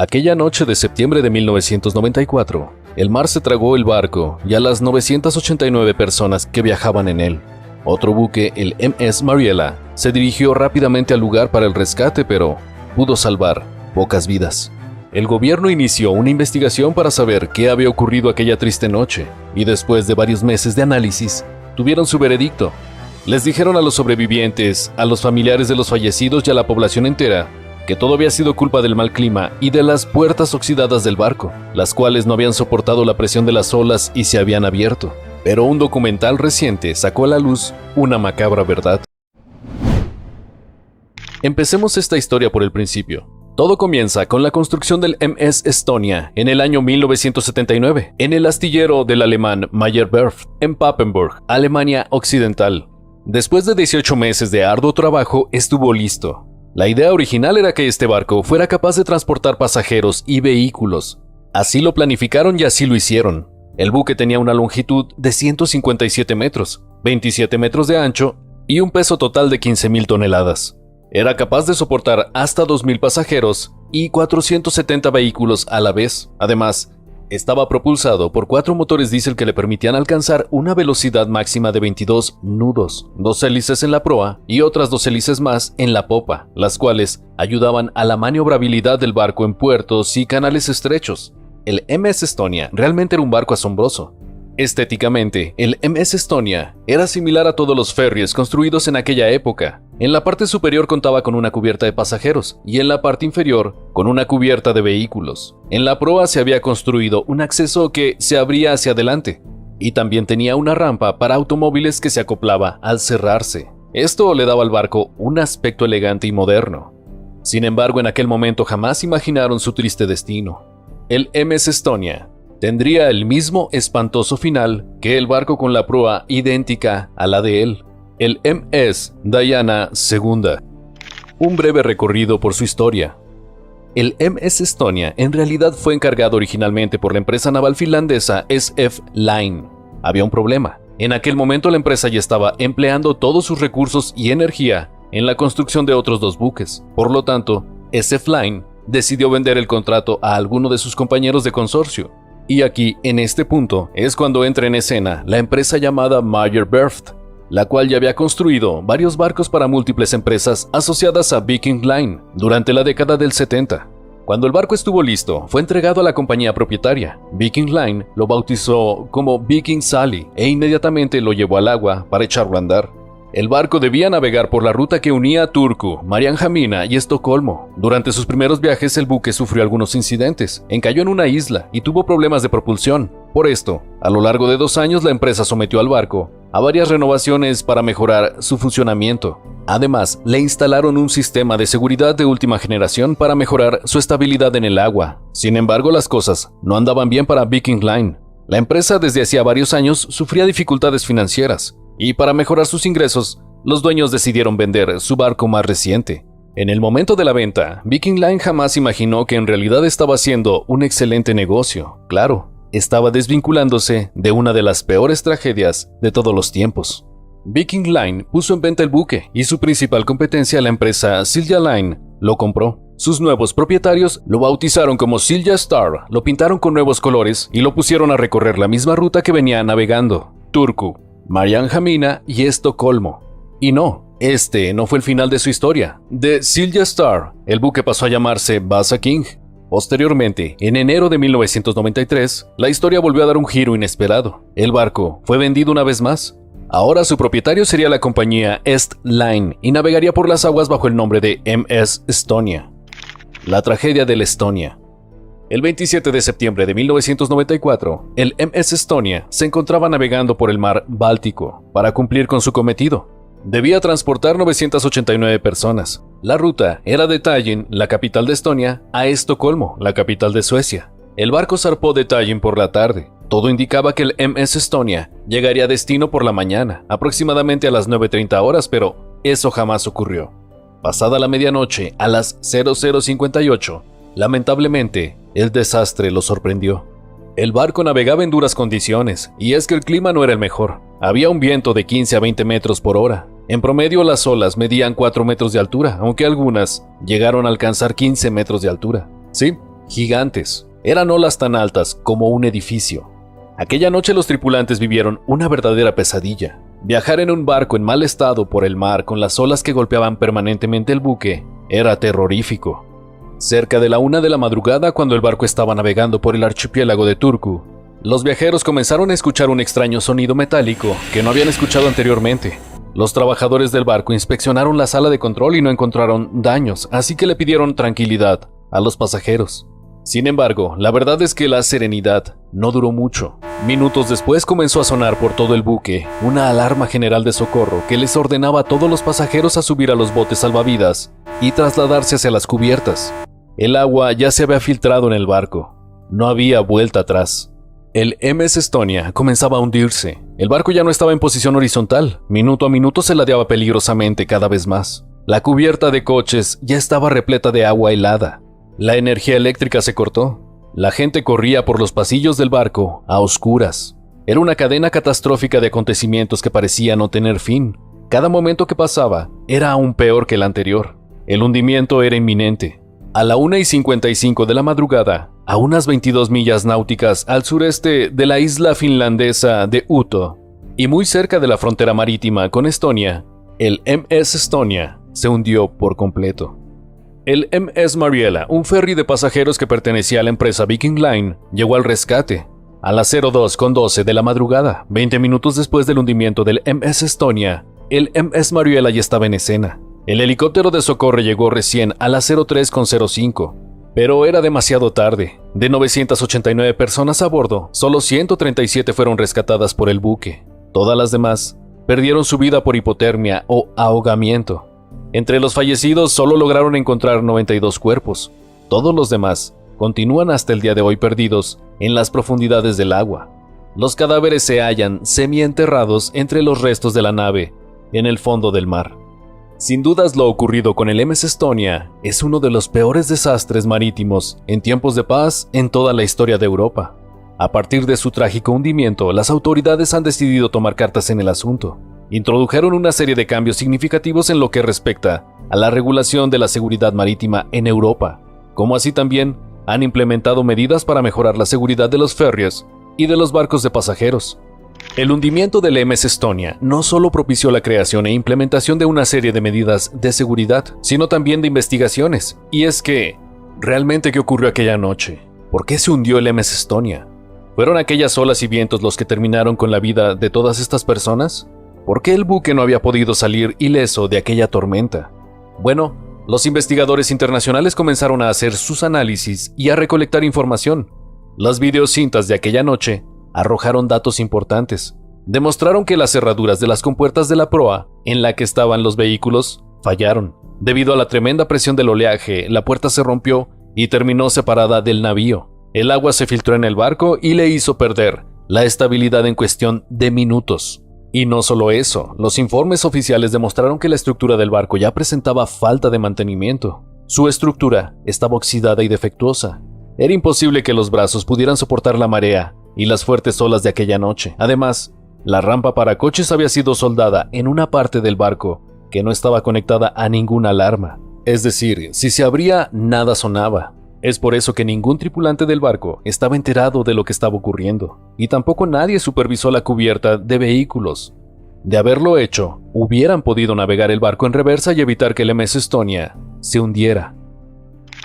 Aquella noche de septiembre de 1994, el mar se tragó el barco y a las 989 personas que viajaban en él. Otro buque, el MS Mariela, se dirigió rápidamente al lugar para el rescate, pero pudo salvar pocas vidas. El gobierno inició una investigación para saber qué había ocurrido aquella triste noche, y después de varios meses de análisis, tuvieron su veredicto. Les dijeron a los sobrevivientes, a los familiares de los fallecidos y a la población entera que todo había sido culpa del mal clima y de las puertas oxidadas del barco, las cuales no habían soportado la presión de las olas y se habían abierto. Pero un documental reciente sacó a la luz una macabra verdad. Empecemos esta historia por el principio. Todo comienza con la construcción del MS Estonia en el año 1979, en el astillero del alemán Meyer Werft, en Papenburg, Alemania Occidental. Después de 18 meses de arduo trabajo, estuvo listo. La idea original era que este barco fuera capaz de transportar pasajeros y vehículos. Así lo planificaron y así lo hicieron. El buque tenía una longitud de 157 metros, 27 metros de ancho y un peso total de 15.000 toneladas. Era capaz de soportar hasta 2.000 pasajeros y 470 vehículos a la vez. Además, estaba propulsado por 4 motores diésel que le permitían alcanzar una velocidad máxima de 22 nudos, 2 hélices en la proa y otras 2 hélices más en la popa, las cuales ayudaban a la maniobrabilidad del barco en puertos y canales estrechos. El MS Estonia realmente era un barco asombroso. Estéticamente, el MS Estonia era similar a todos los ferries construidos en aquella época. En la parte superior contaba con una cubierta de pasajeros y en la parte inferior con una cubierta de vehículos. En la proa se había construido un acceso que se abría hacia adelante y también tenía una rampa para automóviles que se acoplaba al cerrarse. Esto le daba al barco un aspecto elegante y moderno. Sin embargo, en aquel momento jamás imaginaron su triste destino. El MS Estonia tendría el mismo espantoso final que el barco con la proa idéntica a la de él, el MS Diana II. Un breve recorrido por su historia. El MS Estonia en realidad fue encargado originalmente por la empresa naval finlandesa SF Line. Había un problema. En aquel momento la empresa ya estaba empleando todos sus recursos y energía en la construcción de otros 2 buques. Por lo tanto, SF Line decidió vender el contrato a alguno de sus compañeros de consorcio. Y aquí, en este punto, es cuando entra en escena la empresa llamada Meyer Werft, la cual ya había construido varios barcos para múltiples empresas asociadas a Viking Line durante la década del 70. Cuando el barco estuvo listo, fue entregado a la compañía propietaria. Viking Line lo bautizó como Viking Sally e inmediatamente lo llevó al agua para echarlo a andar. El barco debía navegar por la ruta que unía a Turku, Marianhamina y Estocolmo. Durante sus primeros viajes el buque sufrió algunos incidentes, encalló en una isla y tuvo problemas de propulsión. Por esto, a lo largo de 2 años la empresa sometió al barco a varias renovaciones para mejorar su funcionamiento. Además, le instalaron un sistema de seguridad de última generación para mejorar su estabilidad en el agua. Sin embargo, las cosas no andaban bien para Viking Line. La empresa desde hacía varios años sufría dificultades financieras. Y para mejorar sus ingresos, los dueños decidieron vender su barco más reciente. En el momento de la venta, Viking Line jamás imaginó que en realidad estaba haciendo un excelente negocio. Claro, estaba desvinculándose de una de las peores tragedias de todos los tiempos. Viking Line puso en venta el buque y su principal competencia, la empresa Silja Line, lo compró. Sus nuevos propietarios lo bautizaron como Silja Star, lo pintaron con nuevos colores y lo pusieron a recorrer la misma ruta que venía navegando: Turku, Marianhamina y Estocolmo. Y no, este no fue el final de su historia. De Silja Star, el buque pasó a llamarse Vasa King. Posteriormente, en enero de 1993, la historia volvió a dar un giro inesperado. El barco fue vendido una vez más. Ahora su propietario sería la compañía Est Line y navegaría por las aguas bajo el nombre de MS Estonia. La tragedia del Estonia. El 27 de septiembre de 1994, el MS Estonia se encontraba navegando por el mar Báltico para cumplir con su cometido. Debía transportar 989 personas. La ruta era de Tallinn, la capital de Estonia, a Estocolmo, la capital de Suecia. El barco zarpó de Tallinn por la tarde. Todo indicaba que el MS Estonia llegaría a destino por la mañana, aproximadamente a las 9:30 horas, pero eso jamás ocurrió. Pasada la medianoche, a las 00:58, lamentablemente, el desastre lo sorprendió. El barco navegaba en duras condiciones, y es que el clima no era el mejor. Había un viento de 15 a 20 metros por hora. En promedio las olas medían 4 metros de altura, aunque algunas llegaron a alcanzar 15 metros de altura. Sí, gigantes. Eran olas tan altas como un edificio. Aquella noche los tripulantes vivieron una verdadera pesadilla. Viajar en un barco en mal estado por el mar con las olas que golpeaban permanentemente el buque era terrorífico. Cerca de la 1 de la madrugada, cuando el barco estaba navegando por el archipiélago de Turku, los viajeros comenzaron a escuchar un extraño sonido metálico que no habían escuchado anteriormente. Los trabajadores del barco inspeccionaron la sala de control y no encontraron daños, así que le pidieron tranquilidad a los pasajeros. Sin embargo, la verdad es que la serenidad no duró mucho. Minutos después comenzó a sonar por todo el buque una alarma general de socorro que les ordenaba a todos los pasajeros a subir a los botes salvavidas y trasladarse hacia las cubiertas. El agua ya se había filtrado en el barco. No había vuelta atrás. El MS Estonia comenzaba a hundirse. El barco ya no estaba en posición horizontal. Minuto a minuto se ladeaba peligrosamente cada vez más. La cubierta de coches ya estaba repleta de agua helada. La energía eléctrica se cortó. La gente corría por los pasillos del barco a oscuras. Era una cadena catastrófica de acontecimientos que parecía no tener fin. Cada momento que pasaba era aún peor que el anterior. El hundimiento era inminente. A la 1:55 de la madrugada, a unas 22 millas náuticas al sureste de la isla finlandesa de Uto, y muy cerca de la frontera marítima con Estonia, el MS Estonia se hundió por completo. El MS Mariela, un ferry de pasajeros que pertenecía a la empresa Viking Line, llegó al rescate a las 02:12 de la madrugada. 20 minutos después del hundimiento del MS Estonia, el MS Mariela ya estaba en escena. El helicóptero de socorro llegó recién a las 03:05, pero era demasiado tarde. De 989 personas a bordo, solo 137 fueron rescatadas por el buque. Todas las demás perdieron su vida por hipotermia o ahogamiento. Entre los fallecidos solo lograron encontrar 92 cuerpos. Todos los demás continúan hasta el día de hoy perdidos en las profundidades del agua. Los cadáveres se hallan semienterrados entre los restos de la nave en el fondo del mar. Sin dudas, lo ocurrido con el MS Estonia es uno de los peores desastres marítimos en tiempos de paz en toda la historia de Europa. A partir de su trágico hundimiento, las autoridades han decidido tomar cartas en el asunto. Introdujeron una serie de cambios significativos en lo que respecta a la regulación de la seguridad marítima en Europa, como así también han implementado medidas para mejorar la seguridad de los ferries y de los barcos de pasajeros. El hundimiento del MS Estonia no solo propició la creación e implementación de una serie de medidas de seguridad, sino también de investigaciones. Y es que, ¿realmente qué ocurrió aquella noche? ¿Por qué se hundió el MS Estonia? ¿Fueron aquellas olas y vientos los que terminaron con la vida de todas estas personas? ¿Por qué el buque no había podido salir ileso de aquella tormenta? Bueno, los investigadores internacionales comenzaron a hacer sus análisis y a recolectar información. Las videocintas de aquella noche arrojaron datos importantes. Demostraron que las cerraduras de las compuertas de la proa en la que estaban los vehículos fallaron. Debido a la tremenda presión del oleaje, la puerta se rompió y terminó separada del navío. El agua se filtró en el barco y le hizo perder la estabilidad en cuestión de minutos. Y no solo eso, los informes oficiales demostraron que la estructura del barco ya presentaba falta de mantenimiento. Su estructura estaba oxidada y defectuosa. Era imposible que los brazos pudieran soportar la marea y las fuertes olas de aquella noche. Además, la rampa para coches había sido soldada en una parte del barco que no estaba conectada a ninguna alarma. Es decir, si se abría, nada sonaba. Es por eso que ningún tripulante del barco estaba enterado de lo que estaba ocurriendo, y tampoco nadie supervisó la cubierta de vehículos. De haberlo hecho, hubieran podido navegar el barco en reversa y evitar que el MS Estonia se hundiera.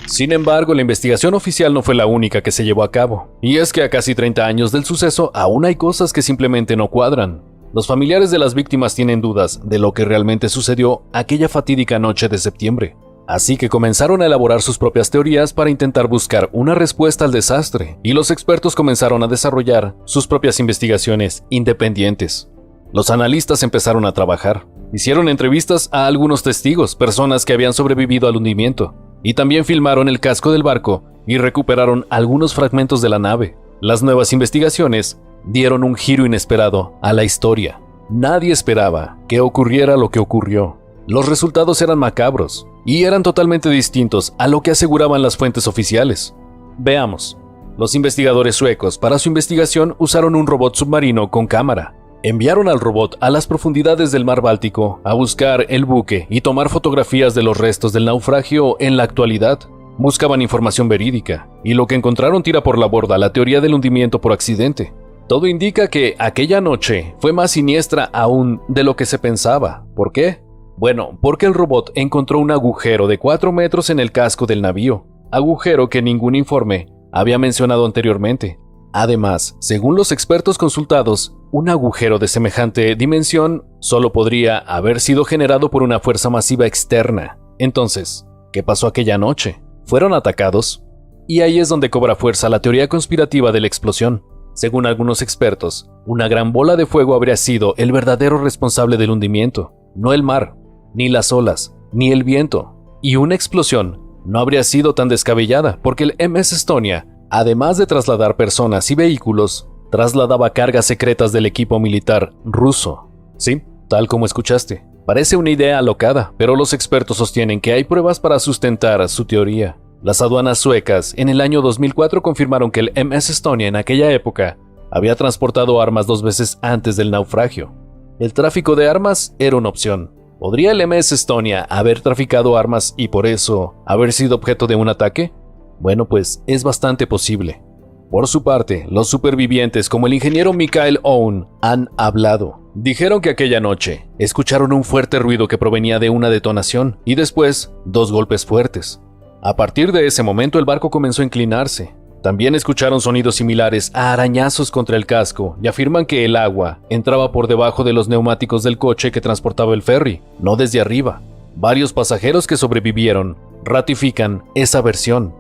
Sin embargo, la investigación oficial no fue la única que se llevó a cabo, y es que a casi 30 años del suceso aún hay cosas que simplemente no cuadran. Los familiares de las víctimas tienen dudas de lo que realmente sucedió aquella fatídica noche de septiembre. Así que comenzaron a elaborar sus propias teorías para intentar buscar una respuesta al desastre, y los expertos comenzaron a desarrollar sus propias investigaciones independientes. Los analistas empezaron a trabajar. Hicieron entrevistas a algunos testigos, personas que habían sobrevivido al hundimiento, y también filmaron el casco del barco y recuperaron algunos fragmentos de la nave. Las nuevas investigaciones dieron un giro inesperado a la historia. Nadie esperaba que ocurriera lo que ocurrió. Los resultados eran macabros y eran totalmente distintos a lo que aseguraban las fuentes oficiales. Veamos. Los investigadores suecos para su investigación usaron un robot submarino con cámara. Enviaron al robot a las profundidades del mar Báltico a buscar el buque y tomar fotografías de los restos del naufragio en la actualidad. Buscaban información verídica, y lo que encontraron tira por la borda la teoría del hundimiento por accidente. Todo indica que aquella noche fue más siniestra aún de lo que se pensaba. ¿Por qué? Bueno, porque el robot encontró un agujero de 4 metros en el casco del navío, agujero que ningún informe había mencionado anteriormente. Además, según los expertos consultados, un agujero de semejante dimensión solo podría haber sido generado por una fuerza masiva externa. Entonces, ¿qué pasó aquella noche? ¿Fueron atacados? Y ahí es donde cobra fuerza la teoría conspirativa de la explosión. Según algunos expertos, una gran bola de fuego habría sido el verdadero responsable del hundimiento, no el mar, ni las olas, ni el viento. Y una explosión no habría sido tan descabellada, porque el MS Estonia, además de trasladar personas y vehículos, trasladaba cargas secretas del equipo militar ruso. Sí, tal como escuchaste. Parece una idea alocada, pero los expertos sostienen que hay pruebas para sustentar su teoría. Las aduanas suecas en el año 2004 confirmaron que el MS Estonia en aquella época había transportado armas 2 veces antes del naufragio. El tráfico de armas era una opción. ¿Podría el MS Estonia haber traficado armas y por eso haber sido objeto de un ataque? Bueno, pues es bastante posible. Por su parte, los supervivientes como el ingeniero Michael Owen han hablado. Dijeron que aquella noche escucharon un fuerte ruido que provenía de una detonación y después 2 golpes fuertes. A partir de ese momento el barco comenzó a inclinarse. También escucharon sonidos similares a arañazos contra el casco y afirman que el agua entraba por debajo de los neumáticos del coche que transportaba el ferry, no desde arriba. Varios pasajeros que sobrevivieron ratifican esa versión.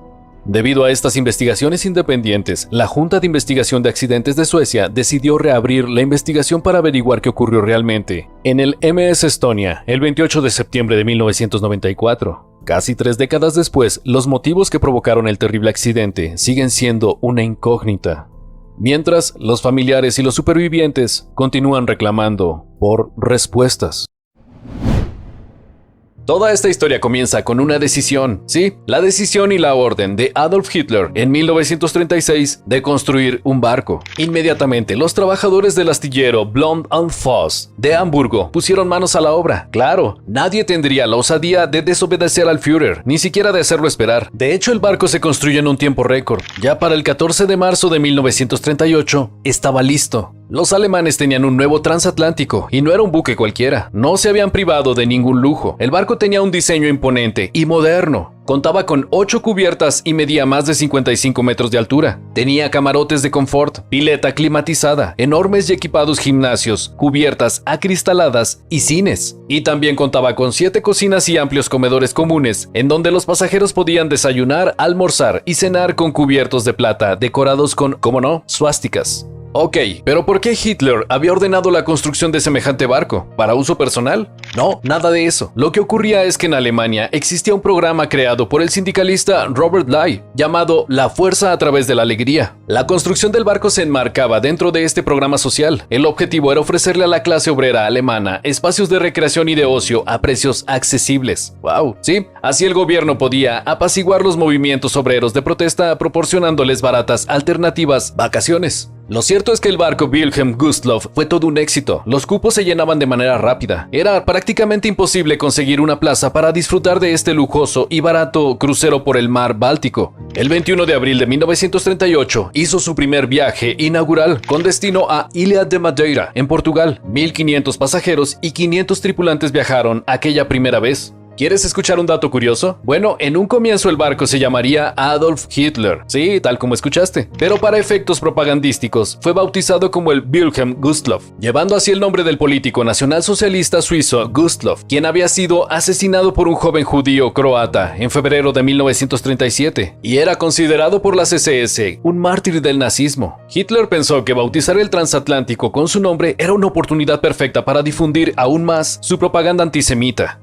Debido a estas investigaciones independientes, la Junta de Investigación de Accidentes de Suecia decidió reabrir la investigación para averiguar qué ocurrió realmente en el MS Estonia el 28 de septiembre de 1994. Casi 3 décadas después, los motivos que provocaron el terrible accidente siguen siendo una incógnita. Mientras, los familiares y los supervivientes continúan reclamando por respuestas. Toda esta historia comienza con una decisión, sí, la decisión y la orden de Adolf Hitler en 1936 de construir un barco. Inmediatamente, los trabajadores del astillero Blond und Voss de Hamburgo pusieron manos a la obra. Claro, nadie tendría la osadía de desobedecer al Führer, ni siquiera de hacerlo esperar. De hecho, el barco se construyó en un tiempo récord. Ya para el 14 de marzo de 1938 estaba listo. Los alemanes tenían un nuevo transatlántico y no era un buque cualquiera. No se habían privado de ningún lujo. El barco tenía un diseño imponente y moderno. Contaba con 8 cubiertas y medía más de 55 metros de altura. Tenía camarotes de confort, pileta climatizada, enormes y equipados gimnasios, cubiertas acristaladas y cines. Y también contaba con 7 cocinas y amplios comedores comunes, en donde los pasajeros podían desayunar, almorzar y cenar con cubiertos de plata decorados con, como no, suásticas. Ok, pero ¿por qué Hitler había ordenado la construcción de semejante barco? ¿Para uso personal? No, nada de eso. Lo que ocurría es que en Alemania existía un programa creado por el sindicalista Robert Bly, llamado La Fuerza a través de la Alegría. La construcción del barco se enmarcaba dentro de este programa social. El objetivo era ofrecerle a la clase obrera alemana espacios de recreación y de ocio a precios accesibles. ¡Wow! Sí, así el gobierno podía apaciguar los movimientos obreros de protesta proporcionándoles baratas alternativas vacaciones. Lo cierto es que el barco Wilhelm Gustloff fue todo un éxito. Los cupos se llenaban de manera rápida. Era prácticamente imposible conseguir una plaza para disfrutar de este lujoso y barato crucero por el mar Báltico. El 21 de abril de 1938 hizo su primer viaje inaugural con destino a Ilha de Madeira, en Portugal. 1.500 pasajeros y 500 tripulantes viajaron aquella primera vez. ¿Quieres escuchar un dato curioso? Bueno, en un comienzo el barco se llamaría Adolf Hitler, sí, tal como escuchaste, pero para efectos propagandísticos fue bautizado como el Wilhelm Gustloff, llevando así el nombre del político nacionalsocialista suizo Gustloff, quien había sido asesinado por un joven judío croata en febrero de 1937 y era considerado por las SS un mártir del nazismo. Hitler pensó que bautizar el transatlántico con su nombre era una oportunidad perfecta para difundir aún más su propaganda antisemita.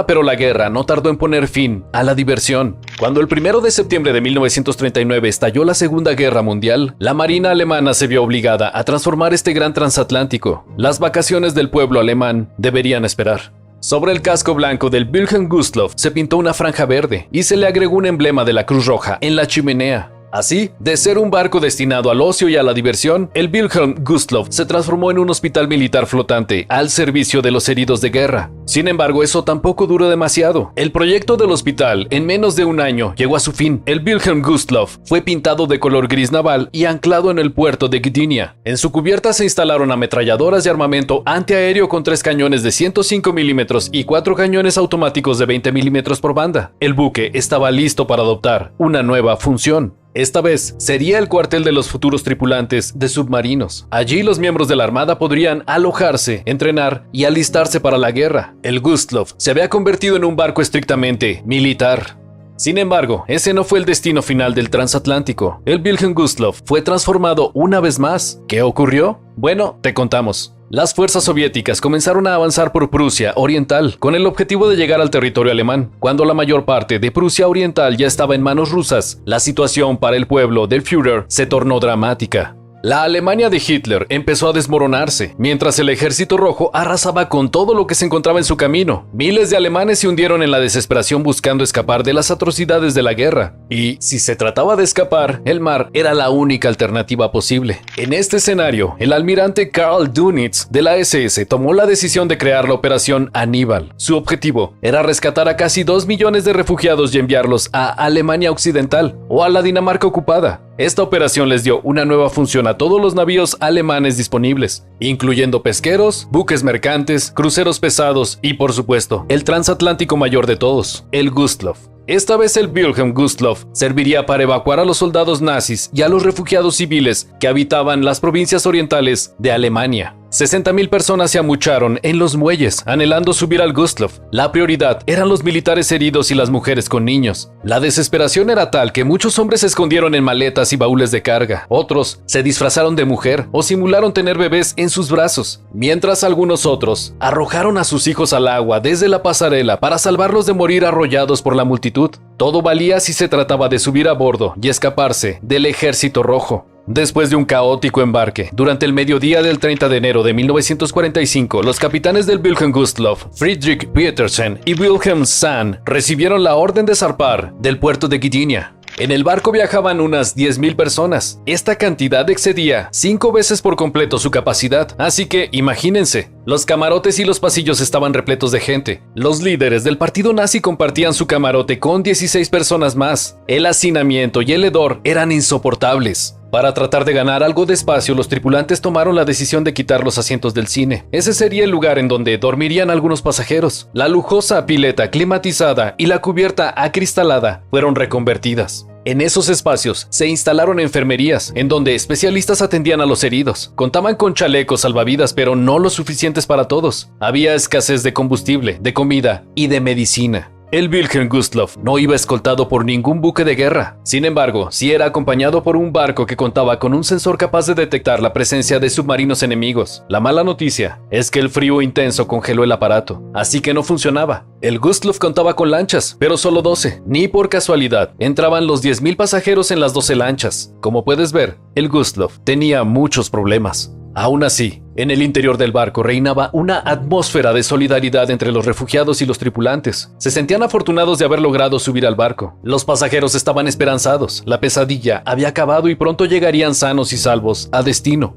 Pero la guerra no tardó en poner fin a la diversión. Cuando el 1 de septiembre de 1939 estalló la Segunda Guerra Mundial, la Marina alemana se vio obligada a transformar este gran transatlántico. Las vacaciones del pueblo alemán deberían esperar. Sobre el casco blanco del Wilhelm Gustloff se pintó una franja verde y se le agregó un emblema de la Cruz Roja en la chimenea. Así, de ser un barco destinado al ocio y a la diversión, el Wilhelm Gustloff se transformó en un hospital militar flotante al servicio de los heridos de guerra. Sin embargo, eso tampoco duró demasiado. El proyecto del hospital, en menos de un año, llegó a su fin. El Wilhelm Gustloff fue pintado de color gris naval y anclado en el puerto de Gdynia. En su cubierta se instalaron ametralladoras de armamento antiaéreo con 3 cañones de 105 milímetros y 4 cañones automáticos de 20 milímetros por banda. El buque estaba listo para adoptar una nueva función. Esta vez sería el cuartel de los futuros tripulantes de submarinos. Allí los miembros de la Armada podrían alojarse, entrenar y alistarse para la guerra. El Gustloff se había convertido en un barco estrictamente militar. Sin embargo, ese no fue el destino final del transatlántico. El Wilhelm Gustloff fue transformado una vez más. ¿Qué ocurrió? Bueno, te contamos. Las fuerzas soviéticas comenzaron a avanzar por Prusia Oriental con el objetivo de llegar al territorio alemán. Cuando la mayor parte de Prusia Oriental ya estaba en manos rusas, la situación para el pueblo del Führer se tornó dramática. La Alemania de Hitler empezó a desmoronarse, mientras el Ejército Rojo arrasaba con todo lo que se encontraba en su camino. Miles de alemanes se hundieron en la desesperación buscando escapar de las atrocidades de la guerra. Y si se trataba de escapar, el mar era la única alternativa posible. En este escenario, el almirante Karl Dönitz de la SS tomó la decisión de crear la Operación Aníbal. Su objetivo era rescatar a casi 2 millones de refugiados y enviarlos a Alemania Occidental o a la Dinamarca ocupada. Esta operación les dio una nueva función a todos los navíos alemanes disponibles, incluyendo pesqueros, buques mercantes, cruceros pesados y, por supuesto, el transatlántico mayor de todos, el Gustloff. Esta vez el Wilhelm Gustloff serviría para evacuar a los soldados nazis y a los refugiados civiles que habitaban las provincias orientales de Alemania. 60.000 personas se amucharon en los muelles, anhelando subir al Gustloff. La prioridad eran los militares heridos y las mujeres con niños. La desesperación era tal que muchos hombres se escondieron en maletas y baúles de carga. Otros se disfrazaron de mujer o simularon tener bebés en sus brazos, mientras algunos otros arrojaron a sus hijos al agua desde la pasarela para salvarlos de morir arrollados por la multitud. Todo valía si se trataba de subir a bordo y escaparse del Ejército Rojo. Después de un caótico embarque, durante el mediodía del 30 de enero de 1945, los capitanes del Wilhelm Gustloff, Friedrich Petersen y Wilhelm Sand, recibieron la orden de zarpar del puerto de Gdynia. En el barco viajaban unas 10.000 personas. Esta cantidad excedía 5 veces por completo su capacidad, así que imagínense, los camarotes y los pasillos estaban repletos de gente. Los líderes del partido nazi compartían su camarote con 16 personas más. El hacinamiento y el hedor eran insoportables. Para tratar de ganar algo de espacio, los tripulantes tomaron la decisión de quitar los asientos del cine. Ese sería el lugar en donde dormirían algunos pasajeros. La lujosa pileta climatizada y la cubierta acristalada fueron reconvertidas. En esos espacios se instalaron enfermerías, en donde especialistas atendían a los heridos. Contaban con chalecos salvavidas, pero no lo suficientes para todos. Había escasez de combustible, de comida y de medicina. El Wilhelm Gustloff no iba escoltado por ningún buque de guerra. Sin embargo, sí era acompañado por un barco que contaba con un sensor capaz de detectar la presencia de submarinos enemigos. La mala noticia es que el frío intenso congeló el aparato, así que no funcionaba. El Gustloff contaba con lanchas, pero solo 12. Ni por casualidad entraban los 10.000 pasajeros en las 12 lanchas. Como puedes ver, el Gustloff tenía muchos problemas. Aún así, en el interior del barco reinaba una atmósfera de solidaridad entre los refugiados y los tripulantes. Se sentían afortunados de haber logrado subir al barco. Los pasajeros estaban esperanzados. La pesadilla había acabado y pronto llegarían sanos y salvos a destino.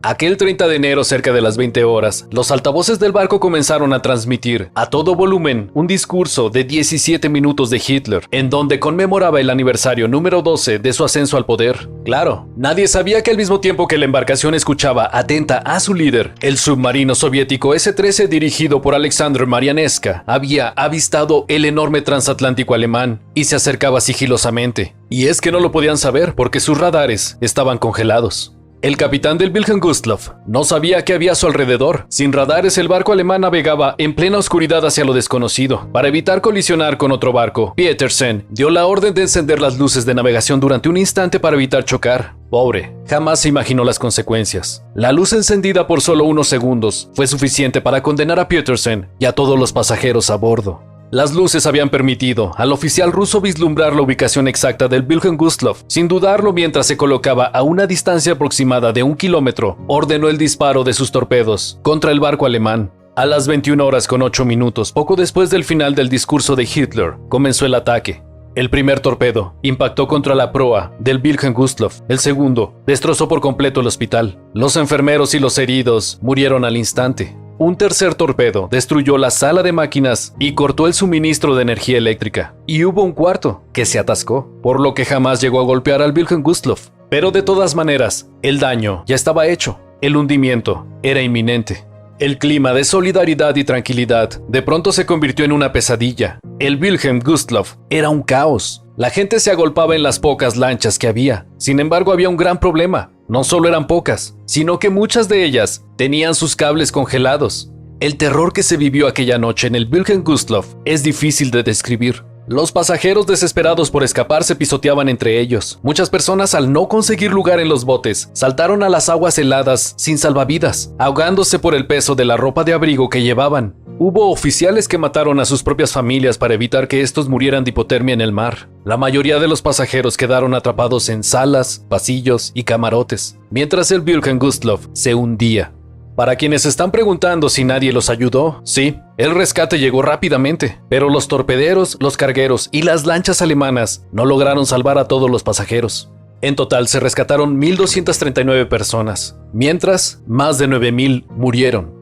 Aquel 30 de enero, cerca de las 20 horas, los altavoces del barco comenzaron a transmitir a todo volumen un discurso de 17 minutos de Hitler, en donde conmemoraba el aniversario número 12 de su ascenso al poder. Claro, nadie sabía que al mismo tiempo que la embarcación escuchaba atenta a su líder, el submarino soviético S-13 dirigido por Alexander Marianeska había avistado el enorme transatlántico alemán y se acercaba sigilosamente. Y es que no lo podían saber porque sus radares estaban congelados. El capitán del Wilhelm Gustloff no sabía qué había a su alrededor. Sin radares, el barco alemán navegaba en plena oscuridad hacia lo desconocido. Para evitar colisionar con otro barco, Petersen dio la orden de encender las luces de navegación durante un instante para evitar chocar. Pobre, jamás se imaginó las consecuencias. La luz encendida por solo unos segundos fue suficiente para condenar a Petersen y a todos los pasajeros a bordo. Las luces habían permitido al oficial ruso vislumbrar la ubicación exacta del Wilhelm Gustloff. Sin dudarlo, mientras se colocaba a una distancia aproximada de 1 kilómetro, ordenó el disparo de sus torpedos contra el barco alemán. A las 21 horas con 8 minutos, poco después del final del discurso de Hitler, comenzó el ataque. El primer torpedo impactó contra la proa del Wilhelm Gustloff. El segundo destrozó por completo el hospital. Los enfermeros y los heridos murieron al instante. Un tercer torpedo destruyó la sala de máquinas y cortó el suministro de energía eléctrica. Y hubo un cuarto que se atascó, por lo que jamás llegó a golpear al Wilhelm Gustloff. Pero de todas maneras, el daño ya estaba hecho. El hundimiento era inminente. El clima de solidaridad y tranquilidad de pronto se convirtió en una pesadilla. El Wilhelm Gustloff era un caos. La gente se agolpaba en las pocas lanchas que había. Sin embargo, había un gran problema. No solo eran pocas, sino que muchas de ellas tenían sus cables congelados. El terror que se vivió aquella noche en el Wilhelm Gustloff es difícil de describir. Los pasajeros desesperados por escapar se pisoteaban entre ellos. Muchas personas, al no conseguir lugar en los botes, saltaron a las aguas heladas sin salvavidas, ahogándose por el peso de la ropa de abrigo que llevaban. Hubo oficiales que mataron a sus propias familias para evitar que estos murieran de hipotermia en el mar. La mayoría de los pasajeros quedaron atrapados en salas, pasillos y camarotes, mientras el Wilhelm Gustloff se hundía. Para quienes están preguntando si nadie los ayudó, sí, el rescate llegó rápidamente, pero los torpederos, los cargueros y las lanchas alemanas no lograron salvar a todos los pasajeros. En total se rescataron 1.239 personas, mientras más de 9.000 murieron.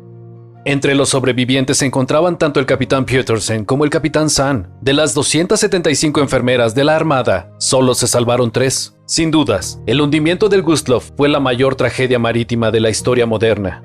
Entre los sobrevivientes se encontraban tanto el capitán Petersen como el capitán Sand. De las 275 enfermeras de la Armada, solo se salvaron 3. Sin dudas, el hundimiento del Gustloff fue la mayor tragedia marítima de la historia moderna.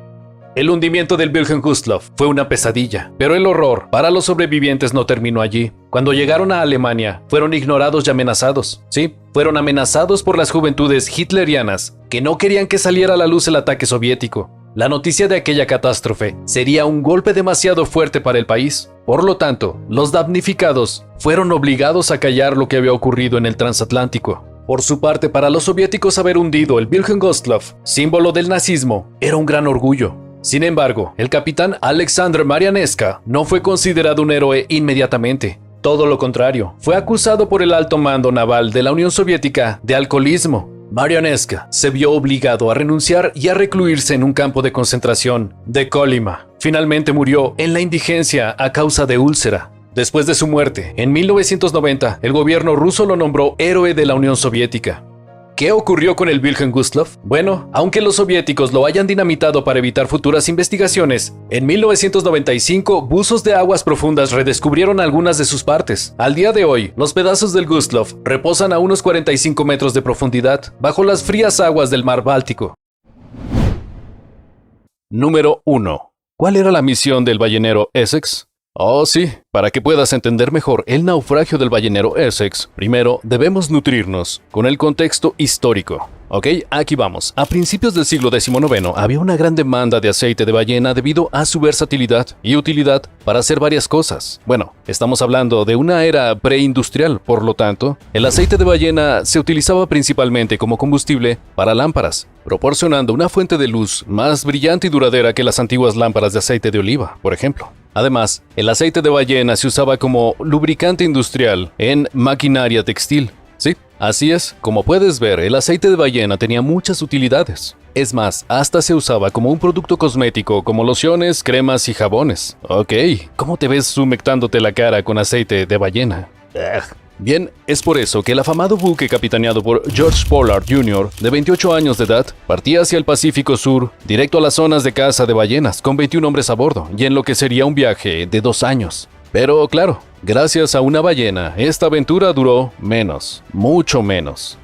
El hundimiento del Wilhelm Gustloff fue una pesadilla, pero el horror para los sobrevivientes no terminó allí. Cuando llegaron a Alemania, fueron ignorados y amenazados. Sí, fueron amenazados por las juventudes hitlerianas, que no querían que saliera a la luz el ataque soviético. La noticia de aquella catástrofe sería un golpe demasiado fuerte para el país. Por lo tanto, los damnificados fueron obligados a callar lo que había ocurrido en el transatlántico. Por su parte, para los soviéticos haber hundido el Wilhelm Gustloff, símbolo del nazismo, era un gran orgullo. Sin embargo, el capitán Alexander Marianeska no fue considerado un héroe inmediatamente. Todo lo contrario, fue acusado por el alto mando naval de la Unión Soviética de alcoholismo. Marianeska se vio obligado a renunciar y a recluirse en un campo de concentración de Kolyma. Finalmente murió en la indigencia a causa de úlcera. Después de su muerte, en 1990, el gobierno ruso lo nombró héroe de la Unión Soviética. ¿Qué ocurrió con el Wilhelm Gustloff? Bueno, aunque los soviéticos lo hayan dinamitado para evitar futuras investigaciones, en 1995 buzos de aguas profundas redescubrieron algunas de sus partes. Al día de hoy, los pedazos del Gustloff reposan a unos 45 metros de profundidad, bajo las frías aguas del mar Báltico. Número 1. ¿Cuál era la misión del ballenero Essex? Oh sí, para que puedas entender mejor el naufragio del ballenero Essex, primero debemos nutrirnos con el contexto histórico. Ok, aquí vamos. A principios del siglo XIX había una gran demanda de aceite de ballena debido a su versatilidad y utilidad para hacer varias cosas. Bueno, estamos hablando de una era preindustrial, por lo tanto, el aceite de ballena se utilizaba principalmente como combustible para lámparas, proporcionando una fuente de luz más brillante y duradera que las antiguas lámparas de aceite de oliva, por ejemplo. Además, el aceite de ballena se usaba como lubricante industrial en maquinaria textil. Sí, así es, como puedes ver, el aceite de ballena tenía muchas utilidades. Es más, hasta se usaba como un producto cosmético, como lociones, cremas y jabones. Ok, ¿cómo te ves humectándote la cara con aceite de ballena? Bien, es por eso que el afamado buque capitaneado por George Pollard Jr., de 28 años de edad, partía hacia el Pacífico Sur, directo a las zonas de caza de ballenas, con 21 hombres a bordo, y en lo que sería un viaje de 2 años. Pero claro, gracias a una ballena, esta aventura duró menos, mucho menos.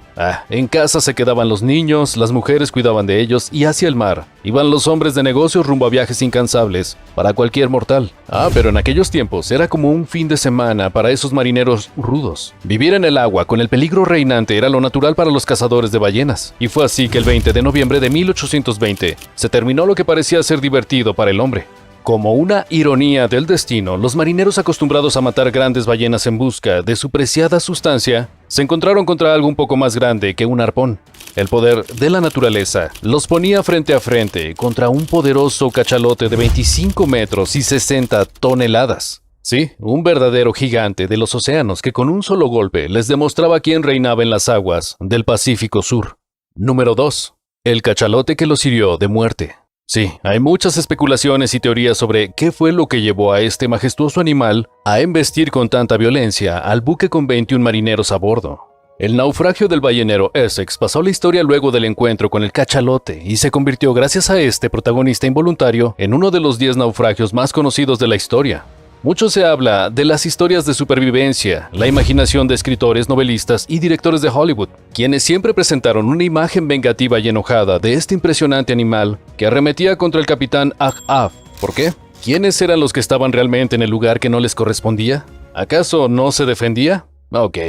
En casa se quedaban los niños, las mujeres cuidaban de ellos y hacia el mar iban los hombres de negocios rumbo a viajes incansables para cualquier mortal. Pero en aquellos tiempos era como un fin de semana para esos marineros rudos. Vivir en el agua con el peligro reinante era lo natural para los cazadores de ballenas, y fue así que el 20 de noviembre de 1820 se terminó lo que parecía ser divertido para el hombre. Como una ironía del destino, los marineros acostumbrados a matar grandes ballenas en busca de su preciada sustancia, se encontraron contra algo un poco más grande que un arpón. El poder de la naturaleza los ponía frente a frente contra un poderoso cachalote de 25 metros y 60 toneladas. Sí, un verdadero gigante de los océanos que con un solo golpe les demostraba quién reinaba en las aguas del Pacífico Sur. Número 2. El cachalote que los hirió de muerte. Sí, hay muchas especulaciones y teorías sobre qué fue lo que llevó a este majestuoso animal a embestir con tanta violencia al buque con 21 marineros a bordo. El naufragio del ballenero Essex pasó a la historia luego del encuentro con el cachalote y se convirtió, gracias a este protagonista involuntario, en uno de los 10 naufragios más conocidos de la historia. Mucho se habla de las historias de supervivencia, la imaginación de escritores, novelistas y directores de Hollywood, quienes siempre presentaron una imagen vengativa y enojada de este impresionante animal que arremetía contra el capitán Ahab. ¿Por qué? ¿Quiénes eran los que estaban realmente en el lugar que no les correspondía? ¿Acaso no se defendía? Ok.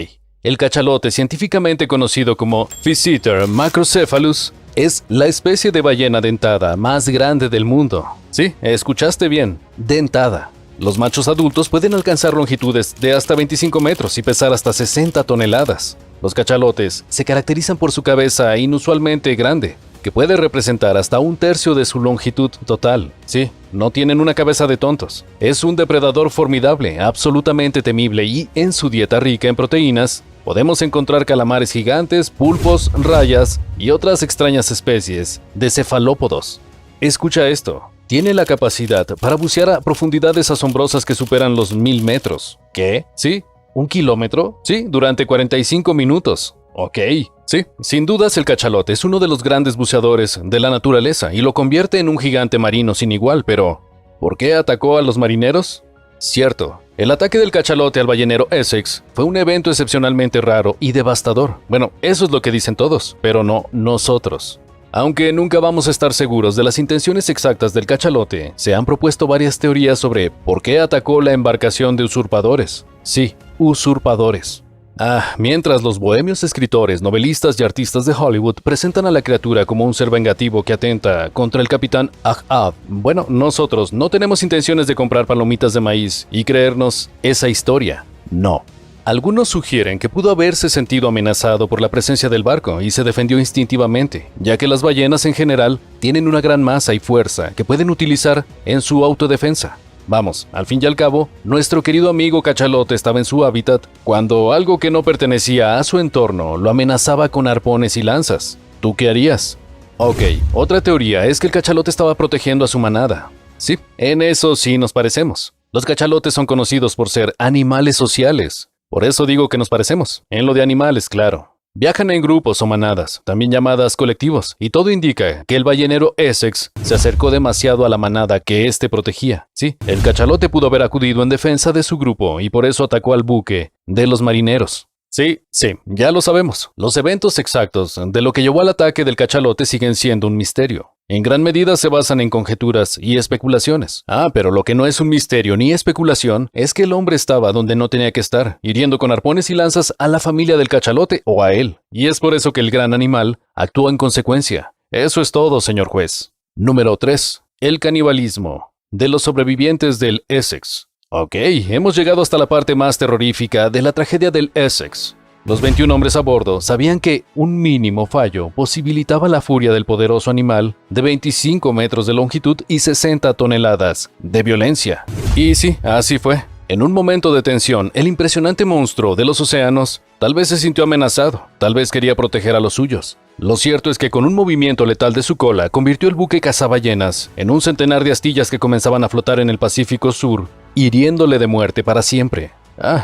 El cachalote, científicamente conocido como Physeter macrocephalus, es la especie de ballena dentada más grande del mundo. Sí, escuchaste bien, dentada. Los machos adultos pueden alcanzar longitudes de hasta 25 metros y pesar hasta 60 toneladas. Los cachalotes se caracterizan por su cabeza inusualmente grande, que puede representar hasta 1/3 de su longitud total. Sí, no tienen una cabeza de tontos. Es un depredador formidable, absolutamente temible y, en su dieta rica en proteínas, podemos encontrar calamares gigantes, pulpos, rayas y otras extrañas especies de cefalópodos. Escucha esto. Tiene la capacidad para bucear a profundidades asombrosas que superan los 1000 metros. ¿Qué? ¿Sí? ¿1 kilómetro? Sí, durante 45 minutos. Ok. Sí, sin dudas el cachalote es uno de los grandes buceadores de la naturaleza y lo convierte en un gigante marino sin igual, pero ¿por qué atacó a los marineros? Cierto, el ataque del cachalote al ballenero Essex fue un evento excepcionalmente raro y devastador. Bueno, eso es lo que dicen todos, pero no nosotros. Aunque nunca vamos a estar seguros de las intenciones exactas del cachalote, se han propuesto varias teorías sobre por qué atacó la embarcación de usurpadores. Sí, usurpadores. Mientras los bohemios escritores, novelistas y artistas de Hollywood presentan a la criatura como un ser vengativo que atenta contra el capitán Ahab, bueno, nosotros no tenemos intenciones de comprar palomitas de maíz y creernos esa historia. No. Algunos sugieren que pudo haberse sentido amenazado por la presencia del barco y se defendió instintivamente, ya que las ballenas en general tienen una gran masa y fuerza que pueden utilizar en su autodefensa. Vamos, al fin y al cabo, nuestro querido amigo cachalote estaba en su hábitat cuando algo que no pertenecía a su entorno lo amenazaba con arpones y lanzas. ¿Tú qué harías? Ok, otra teoría es que el cachalote estaba protegiendo a su manada. Sí, en eso sí nos parecemos. Los cachalotes son conocidos por ser animales sociales. Por eso digo que nos parecemos. En lo de animales, claro. Viajan en grupos o manadas, también llamadas colectivos, y todo indica que el ballenero Essex se acercó demasiado a la manada que éste protegía. Sí, el cachalote pudo haber acudido en defensa de su grupo y por eso atacó al buque de los marineros. Sí, ya lo sabemos. Los eventos exactos de lo que llevó al ataque del cachalote siguen siendo un misterio. En gran medida se basan en conjeturas y especulaciones. Pero lo que no es un misterio ni especulación es que el hombre estaba donde no tenía que estar, hiriendo con arpones y lanzas a la familia del cachalote o a él. Y es por eso que el gran animal actuó en consecuencia. Eso es todo, señor juez. Número 3. El canibalismo de los sobrevivientes del Essex. Ok, hemos llegado hasta la parte más terrorífica de la tragedia del Essex. Los 21 hombres a bordo sabían que un mínimo fallo posibilitaba la furia del poderoso animal de 25 metros de longitud y 60 toneladas de violencia. Y sí, así fue. En un momento de tensión, el impresionante monstruo de los océanos tal vez se sintió amenazado, tal vez quería proteger a los suyos. Lo cierto es que con un movimiento letal de su cola convirtió el buque cazaballenas en un centenar de astillas que comenzaban a flotar en el Pacífico Sur, hiriéndole de muerte para siempre.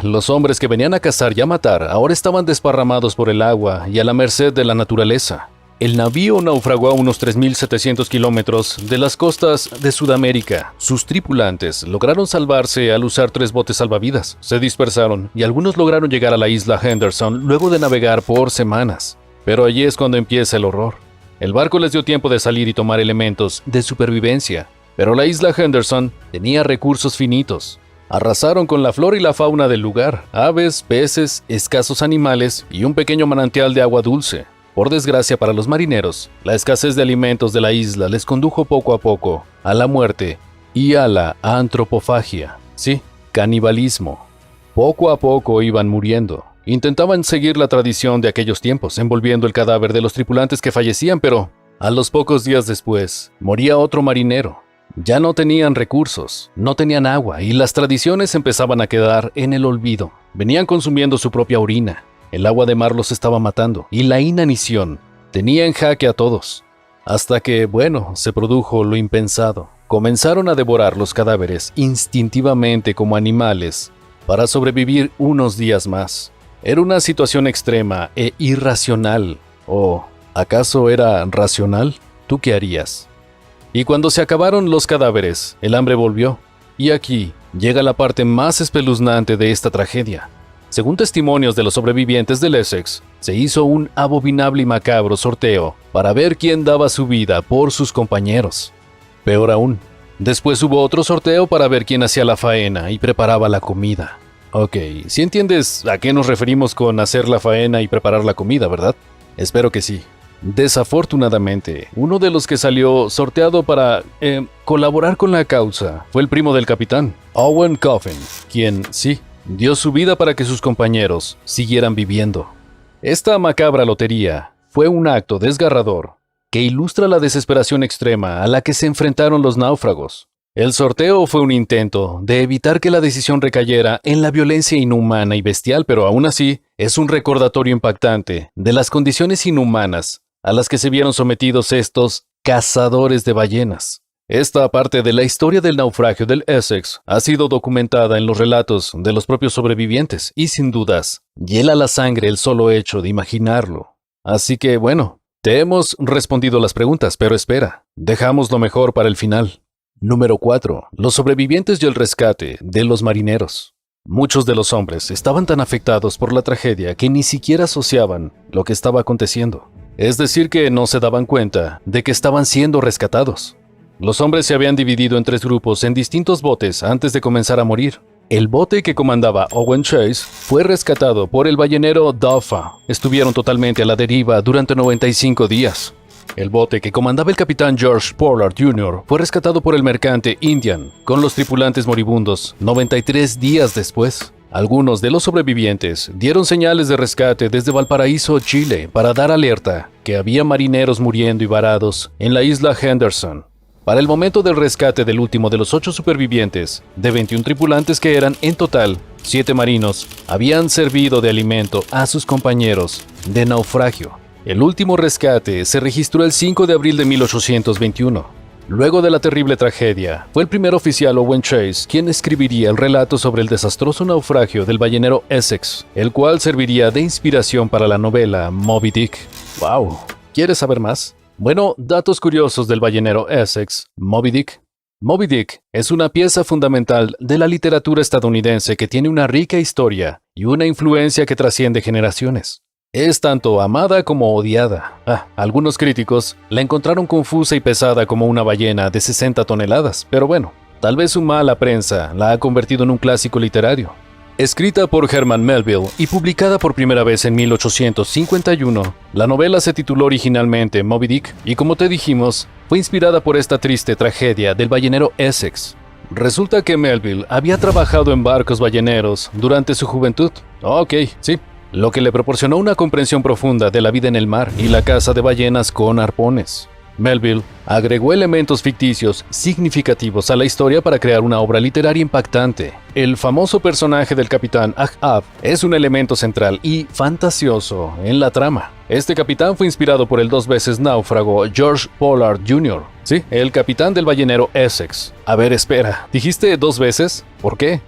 Los hombres que venían a cazar y a matar ahora estaban desparramados por el agua y a la merced de la naturaleza. El navío naufragó a unos 3.700 kilómetros de las costas de Sudamérica. Sus tripulantes lograron salvarse al usar 3 botes salvavidas. Se dispersaron y algunos lograron llegar a la isla Henderson luego de navegar por semanas. Pero allí es cuando empieza el horror. El barco les dio tiempo de salir y tomar elementos de supervivencia, pero la isla Henderson tenía recursos finitos. Arrasaron con la flora y la fauna del lugar, aves, peces, escasos animales y un pequeño manantial de agua dulce. Por desgracia para los marineros, la escasez de alimentos de la isla les condujo poco a poco a la muerte y a la antropofagia. Sí, canibalismo. Poco a poco iban muriendo. Intentaban seguir la tradición de aquellos tiempos, envolviendo el cadáver de los tripulantes que fallecían, pero a los pocos días después, moría otro marinero. Ya no tenían recursos, no tenían agua y las tradiciones empezaban a quedar en el olvido. Venían consumiendo su propia orina. El agua de mar los estaba matando y la inanición tenía en jaque a todos. Hasta que, bueno, se produjo lo impensado. Comenzaron a devorar los cadáveres instintivamente como animales para sobrevivir unos días más. Era una situación extrema e irracional. ¿O acaso era racional? ¿Tú qué harías? Y cuando se acabaron los cadáveres, el hambre volvió. Y aquí llega la parte más espeluznante de esta tragedia. Según testimonios de los sobrevivientes del Essex, se hizo un abominable y macabro sorteo para ver quién daba su vida por sus compañeros. Peor aún, después hubo otro sorteo para ver quién hacía la faena y preparaba la comida. Ok, si entiendes a qué nos referimos con hacer la faena y preparar la comida, ¿verdad? Espero que sí. Desafortunadamente, uno de los que salió sorteado para colaborar con la causa fue el primo del capitán, Owen Coffin, quien, sí, dio su vida para que sus compañeros siguieran viviendo. Esta macabra lotería fue un acto desgarrador que ilustra la desesperación extrema a la que se enfrentaron los náufragos. El sorteo fue un intento de evitar que la decisión recayera en la violencia inhumana y bestial, pero aún así es un recordatorio impactante de las condiciones inhumanas a las que se vieron sometidos estos cazadores de ballenas. Esta parte de la historia del naufragio del Essex ha sido documentada en los relatos de los propios sobrevivientes y sin dudas, hiela la sangre el solo hecho de imaginarlo. Así que bueno, te hemos respondido las preguntas, pero espera, dejamos lo mejor para el final. Número 4. Los sobrevivientes y el rescate de los marineros. Muchos de los hombres estaban tan afectados por la tragedia que ni siquiera asociaban lo que estaba aconteciendo. Es decir, que no se daban cuenta de que estaban siendo rescatados. Los hombres se habían dividido en 3 grupos en distintos botes antes de comenzar a morir. El bote que comandaba Owen Chase fue rescatado por el ballenero Duffer. Estuvieron totalmente a la deriva durante 95 días. El bote que comandaba el capitán George Pollard Jr. fue rescatado por el mercante Indian, con los tripulantes moribundos, 93 días después. Algunos de los sobrevivientes dieron señales de rescate desde Valparaíso, Chile, para dar alerta que había marineros muriendo y varados en la isla Henderson. Para el momento del rescate del último de los 8 supervivientes, de 21 tripulantes que eran en total 7 marinos, habían servido de alimento a sus compañeros de naufragio. El último rescate se registró el 5 de abril de 1821. Luego de la terrible tragedia, fue el primer oficial Owen Chase quien escribiría el relato sobre el desastroso naufragio del ballenero Essex, el cual serviría de inspiración para la novela Moby Dick. ¡Wow! ¿Quieres saber más? Bueno, datos curiosos del ballenero Essex, Moby Dick. Moby Dick es una pieza fundamental de la literatura estadounidense que tiene una rica historia y una influencia que trasciende generaciones. Es tanto amada como odiada. Algunos críticos la encontraron confusa y pesada como una ballena de 60 toneladas, pero bueno, tal vez su mala prensa la ha convertido en un clásico literario. Escrita por Herman Melville y publicada por primera vez en 1851, la novela se tituló originalmente Moby Dick y, como te dijimos, fue inspirada por esta triste tragedia del ballenero Essex. Resulta que Melville había trabajado en barcos balleneros durante su juventud. Ok, sí. Lo que le proporcionó una comprensión profunda de la vida en el mar y la caza de ballenas con arpones. Melville agregó elementos ficticios significativos a la historia para crear una obra literaria impactante. El famoso personaje del capitán Ahab es un elemento central y fantasioso en la trama. Este capitán fue inspirado por el 2 veces náufrago George Pollard Jr. Sí, el capitán del ballenero Essex. A ver, espera, ¿dijiste 2 veces? ¿Por qué?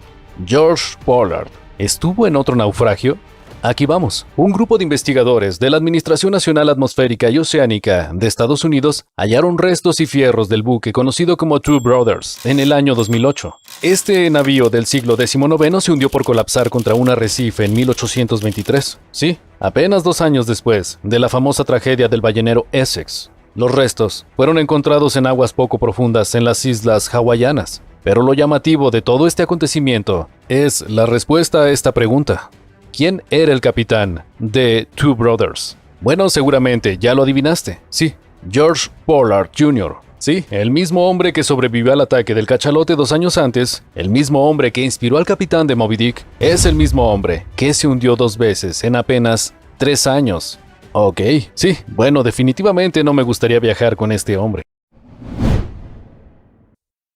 George Pollard ¿estuvo en otro naufragio? Aquí vamos. Un grupo de investigadores de la Administración Nacional Atmosférica y Oceánica de Estados Unidos hallaron restos y fierros del buque conocido como Two Brothers en el año 2008. Este navío del siglo XIX se hundió por colapsar contra un arrecife en 1823. Sí, apenas 2 años después de la famosa tragedia del ballenero Essex. Los restos fueron encontrados en aguas poco profundas en las islas hawaianas. Pero lo llamativo de todo este acontecimiento es la respuesta a esta pregunta. ¿Quién era el capitán de Two Brothers? Bueno, seguramente ya lo adivinaste. Sí, George Pollard Jr. Sí, el mismo hombre que sobrevivió al ataque del cachalote 2 años antes, el mismo hombre que inspiró al capitán de Moby Dick, es el mismo hombre que se hundió 2 veces en apenas 3 años. Ok, sí, bueno, definitivamente no me gustaría viajar con este hombre.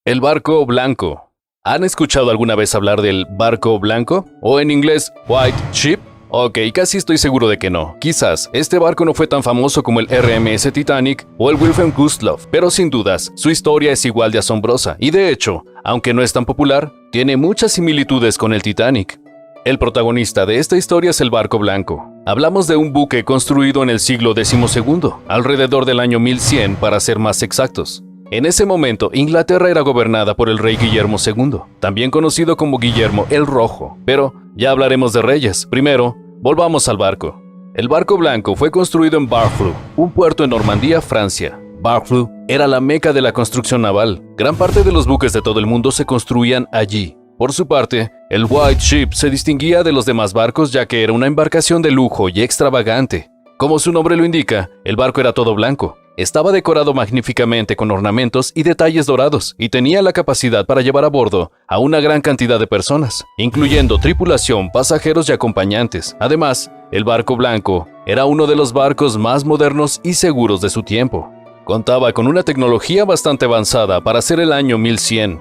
El barco blanco. ¿Han escuchado alguna vez hablar del barco blanco? O en inglés, White Ship. Ok, casi estoy seguro de que no. Quizás este barco no fue tan famoso como el RMS Titanic o el Wilhelm Gustloff, pero sin dudas, su historia es igual de asombrosa y de hecho, aunque no es tan popular, tiene muchas similitudes con el Titanic. El protagonista de esta historia es el barco blanco. Hablamos de un buque construido en el siglo XII, alrededor del año 1100 para ser más exactos. En ese momento, Inglaterra era gobernada por el rey Guillermo II, también conocido como Guillermo el Rojo, pero ya hablaremos de reyes. Primero, volvamos al barco. El barco blanco fue construido en Barfleur, un puerto en Normandía, Francia. Barfleur era la meca de la construcción naval. Gran parte de los buques de todo el mundo se construían allí. Por su parte, el White Ship se distinguía de los demás barcos ya que era una embarcación de lujo y extravagante. Como su nombre lo indica, el barco era todo blanco. Estaba decorado magníficamente con ornamentos y detalles dorados y tenía la capacidad para llevar a bordo a una gran cantidad de personas, incluyendo tripulación, pasajeros y acompañantes. Además, el barco blanco era uno de los barcos más modernos y seguros de su tiempo. Contaba con una tecnología bastante avanzada para ser el año 1100.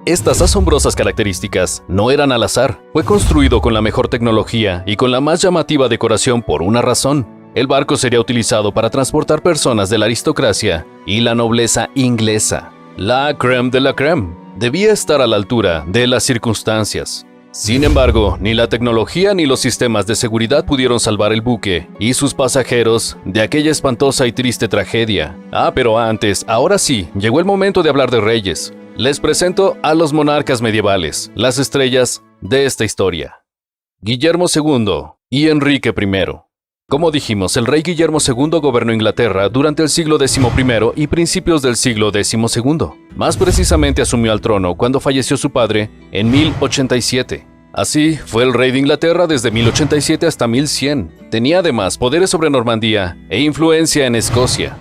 Estas asombrosas características no eran al azar. Fue construido con la mejor tecnología y con la más llamativa decoración por una razón. El barco sería utilizado para transportar personas de la aristocracia y la nobleza inglesa. La crème de la crème debía estar a la altura de las circunstancias. Sin embargo, ni la tecnología ni los sistemas de seguridad pudieron salvar el buque y sus pasajeros de aquella espantosa y triste tragedia. Pero antes, ahora sí, llegó el momento de hablar de reyes. Les presento a los monarcas medievales, las estrellas de esta historia. Guillermo II y Enrique I. Como dijimos, el rey Guillermo II gobernó Inglaterra durante el siglo XI y principios del siglo XII. Más precisamente asumió al trono cuando falleció su padre en 1087. Así, fue el rey de Inglaterra desde 1087 hasta 1100. Tenía además poderes sobre Normandía e influencia en Escocia.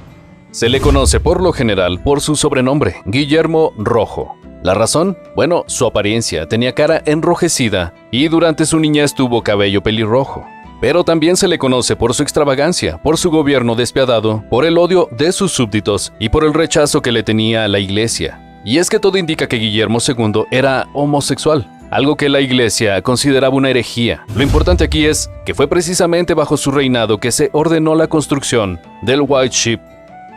Se le conoce por lo general por su sobrenombre, Guillermo Rojo. ¿La razón? Bueno, su apariencia, tenía cara enrojecida y durante su niñez tuvo cabello pelirrojo. Pero también se le conoce por su extravagancia, por su gobierno despiadado, por el odio de sus súbditos y por el rechazo que le tenía a la iglesia. Y es que todo indica que Guillermo II era homosexual, algo que la iglesia consideraba una herejía. Lo importante aquí es que fue precisamente bajo su reinado que se ordenó la construcción del White Ship.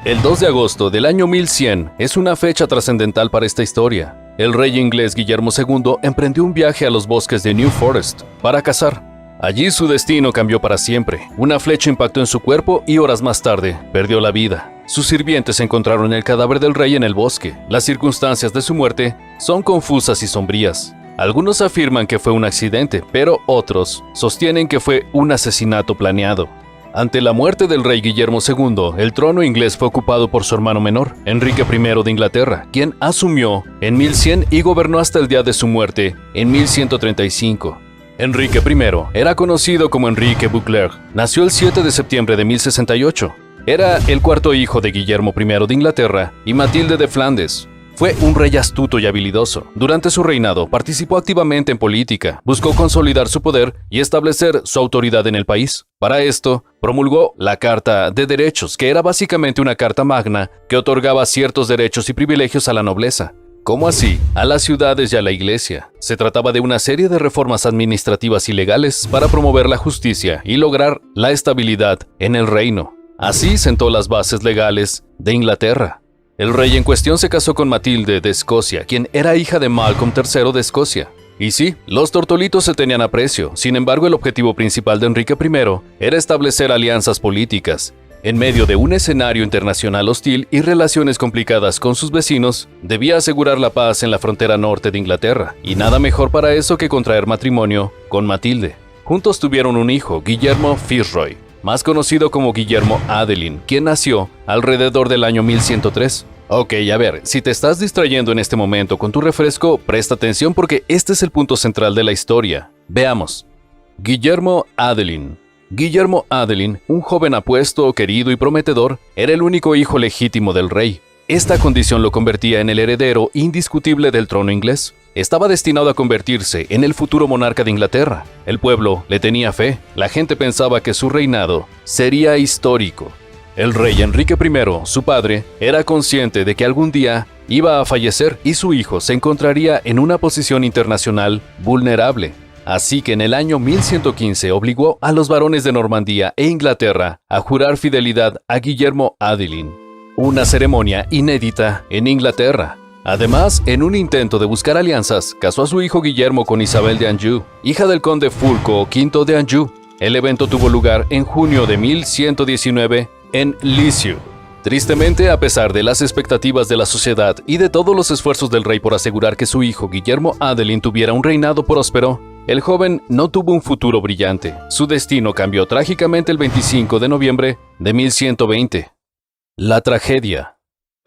El 2 de agosto del año 1100 es una fecha trascendental para esta historia. El rey inglés Guillermo II emprendió un viaje a los bosques de New Forest para cazar. Allí su destino cambió para siempre. Una flecha impactó en su cuerpo y horas más tarde perdió la vida. Sus sirvientes encontraron el cadáver del rey en el bosque. Las circunstancias de su muerte son confusas y sombrías. Algunos afirman que fue un accidente, pero otros sostienen que fue un asesinato planeado. Ante la muerte del rey Guillermo II, el trono inglés fue ocupado por su hermano menor, Enrique I de Inglaterra, quien asumió en 1100 y gobernó hasta el día de su muerte en 1135. Enrique I era conocido como Enrique Beauclerc. Nació el 7 de septiembre de 1068. Era el cuarto hijo de Guillermo I de Inglaterra y Matilde de Flandes. Fue un rey astuto y habilidoso. Durante su reinado participó activamente en política, buscó consolidar su poder y establecer su autoridad en el país. Para esto, promulgó la Carta de Derechos, que era básicamente una carta magna que otorgaba ciertos derechos y privilegios a la nobleza. ¿Cómo así? A las ciudades y a la iglesia. Se trataba de una serie de reformas administrativas y legales para promover la justicia y lograr la estabilidad en el reino. Así sentó las bases legales de Inglaterra. El rey en cuestión se casó con Matilde de Escocia, quien era hija de Malcolm III de Escocia. Y sí, los tortolitos se tenían aprecio. Sin embargo, el objetivo principal de Enrique I era establecer alianzas políticas. En medio de un escenario internacional hostil y relaciones complicadas con sus vecinos, debía asegurar la paz en la frontera norte de Inglaterra, y nada mejor para eso que contraer matrimonio con Matilde. Juntos tuvieron un hijo, Guillermo Fitzroy, más conocido como Guillermo Adelin, quien nació alrededor del año 1103. Ok, a ver, si te estás distrayendo en este momento con tu refresco, presta atención porque este es el punto central de la historia. Veamos. Guillermo Adelin. Guillermo Adelin, un joven apuesto, querido y prometedor, era el único hijo legítimo del rey. Esta condición lo convertía en el heredero indiscutible del trono inglés. Estaba destinado a convertirse en el futuro monarca de Inglaterra. El pueblo le tenía fe. La gente pensaba que su reinado sería histórico. El rey Enrique I, su padre, era consciente de que algún día iba a fallecer y su hijo se encontraría en una posición internacional vulnerable. Así que en el año 1115 obligó a los barones de Normandía e Inglaterra a jurar fidelidad a Guillermo Adelin, una ceremonia inédita en Inglaterra. Además, en un intento de buscar alianzas, casó a su hijo Guillermo con Isabel de Anjou, hija del conde Fulco V de Anjou. El evento tuvo lugar en junio de 1119 en Lisieux. Tristemente, a pesar de las expectativas de la sociedad y de todos los esfuerzos del rey por asegurar que su hijo Guillermo Adelin tuviera un reinado próspero, el joven no tuvo un futuro brillante. Su destino cambió trágicamente el 25 de noviembre de 1120. La tragedia.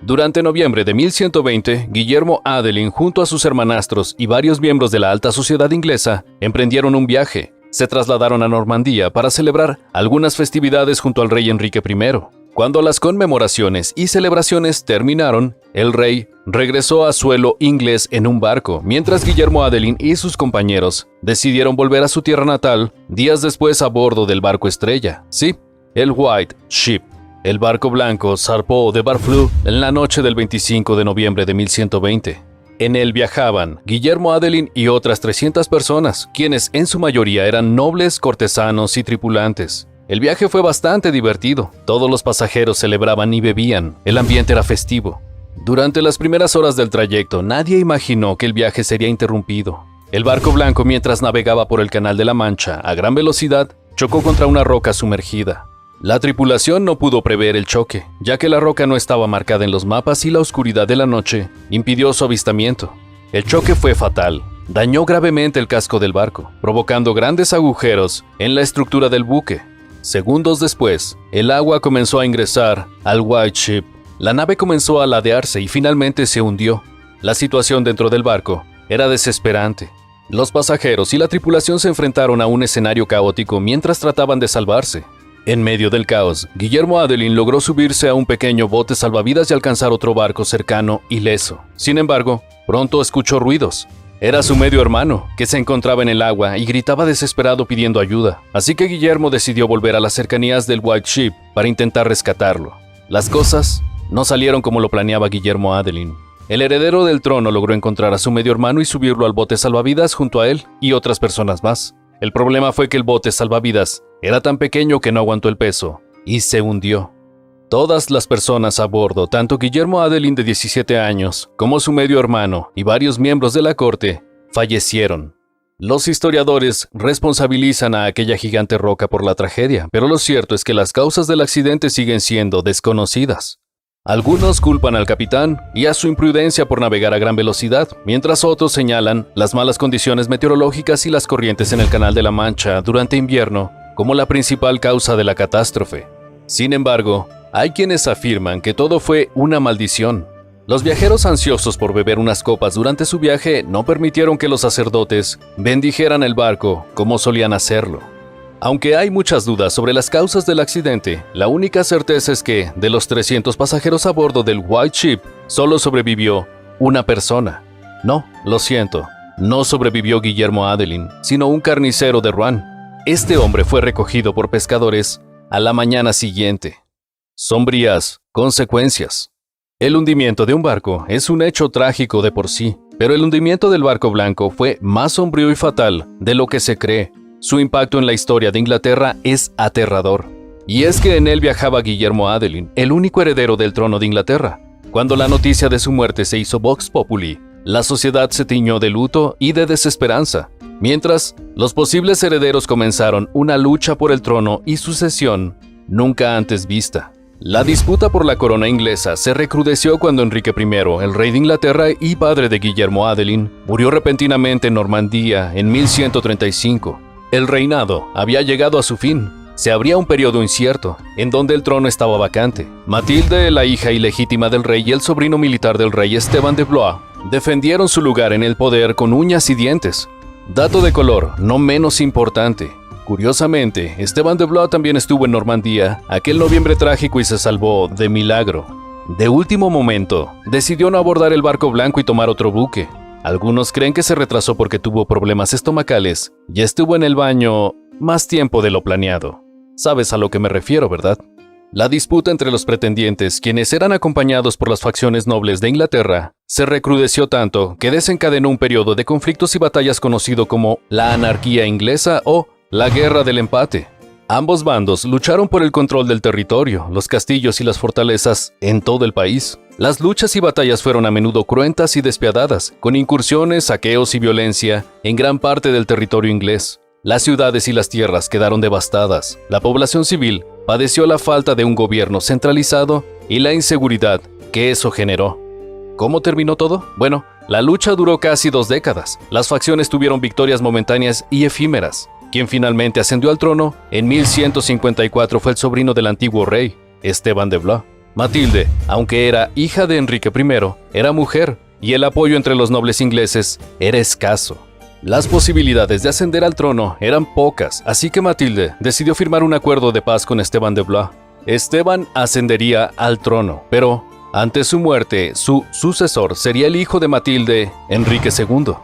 Durante noviembre de 1120, Guillermo Adelin, junto a sus hermanastros y varios miembros de la alta sociedad inglesa, emprendieron un viaje. Se trasladaron a Normandía para celebrar algunas festividades junto al rey Enrique I. Cuando las conmemoraciones y celebraciones terminaron, el rey regresó a suelo inglés en un barco, mientras Guillermo Adelin y sus compañeros decidieron volver a su tierra natal días después a bordo del barco estrella. Sí, el White Ship. El barco blanco zarpó de Barfleur en la noche del 25 de noviembre de 1120. En él viajaban Guillermo Adelin y otras 300 personas, quienes en su mayoría eran nobles, cortesanos y tripulantes. El viaje fue bastante divertido. Todos los pasajeros celebraban y bebían. El ambiente era festivo. Durante las primeras horas del trayecto, nadie imaginó que el viaje sería interrumpido. El barco blanco, mientras navegaba por el Canal de la Mancha a gran velocidad, chocó contra una roca sumergida. La tripulación no pudo prever el choque, ya que la roca no estaba marcada en los mapas y la oscuridad de la noche impidió su avistamiento. El choque fue fatal. Dañó gravemente el casco del barco, provocando grandes agujeros en la estructura del buque. Segundos después, el agua comenzó a ingresar al White Ship. La nave comenzó a ladearse y finalmente se hundió. La situación dentro del barco era desesperante. Los pasajeros y la tripulación se enfrentaron a un escenario caótico mientras trataban de salvarse. En medio del caos, Guillermo Adelin logró subirse a un pequeño bote salvavidas y alcanzar otro barco cercano ileso. Sin embargo, pronto escuchó ruidos. Era su medio hermano, que se encontraba en el agua y gritaba desesperado pidiendo ayuda. Así que Guillermo decidió volver a las cercanías del White Ship para intentar rescatarlo. Las cosas no salieron como lo planeaba Guillermo Adelin. El heredero del trono logró encontrar a su medio hermano y subirlo al bote salvavidas junto a él y otras personas más. El problema fue que el bote salvavidas era tan pequeño que no aguantó el peso y se hundió. Todas las personas a bordo, tanto Guillermo Adelin de 17 años como su medio hermano y varios miembros de la corte, fallecieron. Los historiadores responsabilizan a aquella gigante roca por la tragedia, pero lo cierto es que las causas del accidente siguen siendo desconocidas. Algunos culpan al capitán y a su imprudencia por navegar a gran velocidad, mientras otros señalan las malas condiciones meteorológicas y las corrientes en el Canal de la Mancha durante invierno como la principal causa de la catástrofe. Sin embargo, hay quienes afirman que todo fue una maldición. Los viajeros ansiosos por beber unas copas durante su viaje no permitieron que los sacerdotes bendijeran el barco como solían hacerlo. Aunque hay muchas dudas sobre las causas del accidente, la única certeza es que, de los 300 pasajeros a bordo del White Ship, solo sobrevivió una persona. No, lo siento, no sobrevivió Guillermo Adelin, sino un carnicero de Rouen. Este hombre fue recogido por pescadores a la mañana siguiente. Sombrías consecuencias. El hundimiento de un barco es un hecho trágico de por sí, pero el hundimiento del barco blanco fue más sombrío y fatal de lo que se cree. Su impacto en la historia de Inglaterra es aterrador. Y es que en él viajaba Guillermo Adelin, el único heredero del trono de Inglaterra. Cuando la noticia de su muerte se hizo vox populi, la sociedad se tiñó de luto y de desesperanza, mientras los posibles herederos comenzaron una lucha por el trono y sucesión nunca antes vista. La disputa por la corona inglesa se recrudeció cuando Enrique I, el rey de Inglaterra y padre de Guillermo Adelin, murió repentinamente en Normandía en 1135. El reinado había llegado a su fin. Se abría un periodo incierto, en donde el trono estaba vacante. Matilde, la hija ilegítima del rey y el sobrino militar del rey Esteban de Blois, defendieron su lugar en el poder con uñas y dientes. Dato de color, no menos importante. Curiosamente, Esteban de Blois también estuvo en Normandía aquel noviembre trágico y se salvó de milagro. De último momento, decidió no abordar el barco blanco y tomar otro buque. Algunos creen que se retrasó porque tuvo problemas estomacales y estuvo en el baño más tiempo de lo planeado. Sabes a lo que me refiero, ¿verdad? La disputa entre los pretendientes, quienes eran acompañados por las facciones nobles de Inglaterra, se recrudeció tanto que desencadenó un periodo de conflictos y batallas conocido como la anarquía inglesa o la guerra del empate. Ambos bandos lucharon por el control del territorio, los castillos y las fortalezas en todo el país. Las luchas y batallas fueron a menudo cruentas y despiadadas, con incursiones, saqueos y violencia en gran parte del territorio inglés. Las ciudades y las tierras quedaron devastadas. La población civil padeció la falta de un gobierno centralizado y la inseguridad que eso generó. ¿Cómo terminó todo? Bueno, la lucha duró casi 2 décadas. Las facciones tuvieron victorias momentáneas y efímeras. Quien finalmente ascendió al trono en 1154 fue el sobrino del antiguo rey, Esteban de Blois. Matilde, aunque era hija de Enrique I, era mujer y el apoyo entre los nobles ingleses era escaso. Las posibilidades de ascender al trono eran pocas, así que Matilde decidió firmar un acuerdo de paz con Esteban de Blois. Esteban ascendería al trono, pero antes su muerte, su sucesor sería el hijo de Matilde, Enrique II.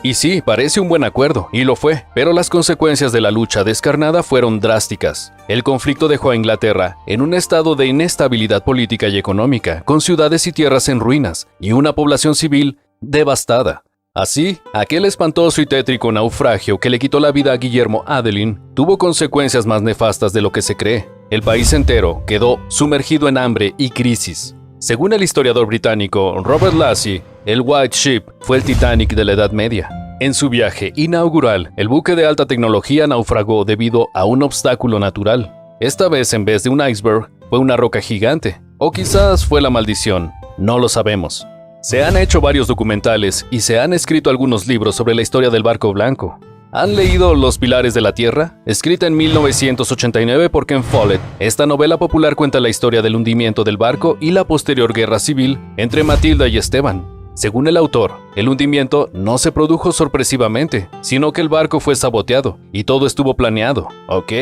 Y sí, parece un buen acuerdo, y lo fue, pero las consecuencias de la lucha descarnada fueron drásticas. El conflicto dejó a Inglaterra en un estado de inestabilidad política y económica, con ciudades y tierras en ruinas, y una población civil devastada. Así, aquel espantoso y tétrico naufragio que le quitó la vida a Guillermo Adelin tuvo consecuencias más nefastas de lo que se cree. El país entero quedó sumergido en hambre y crisis. Según el historiador británico Robert Lacy, el White Ship fue el Titanic de la Edad Media. En su viaje inaugural, el buque de alta tecnología naufragó debido a un obstáculo natural. Esta vez, en vez de un iceberg, fue una roca gigante. O quizás fue la maldición, no lo sabemos. Se han hecho varios documentales y se han escrito algunos libros sobre la historia del barco blanco. ¿Han leído Los Pilares de la Tierra? Escrita en 1989 por Ken Follett, esta novela popular cuenta la historia del hundimiento del barco y la posterior guerra civil entre Matilda y Esteban. Según el autor, el hundimiento no se produjo sorpresivamente, sino que el barco fue saboteado y todo estuvo planeado. Ok.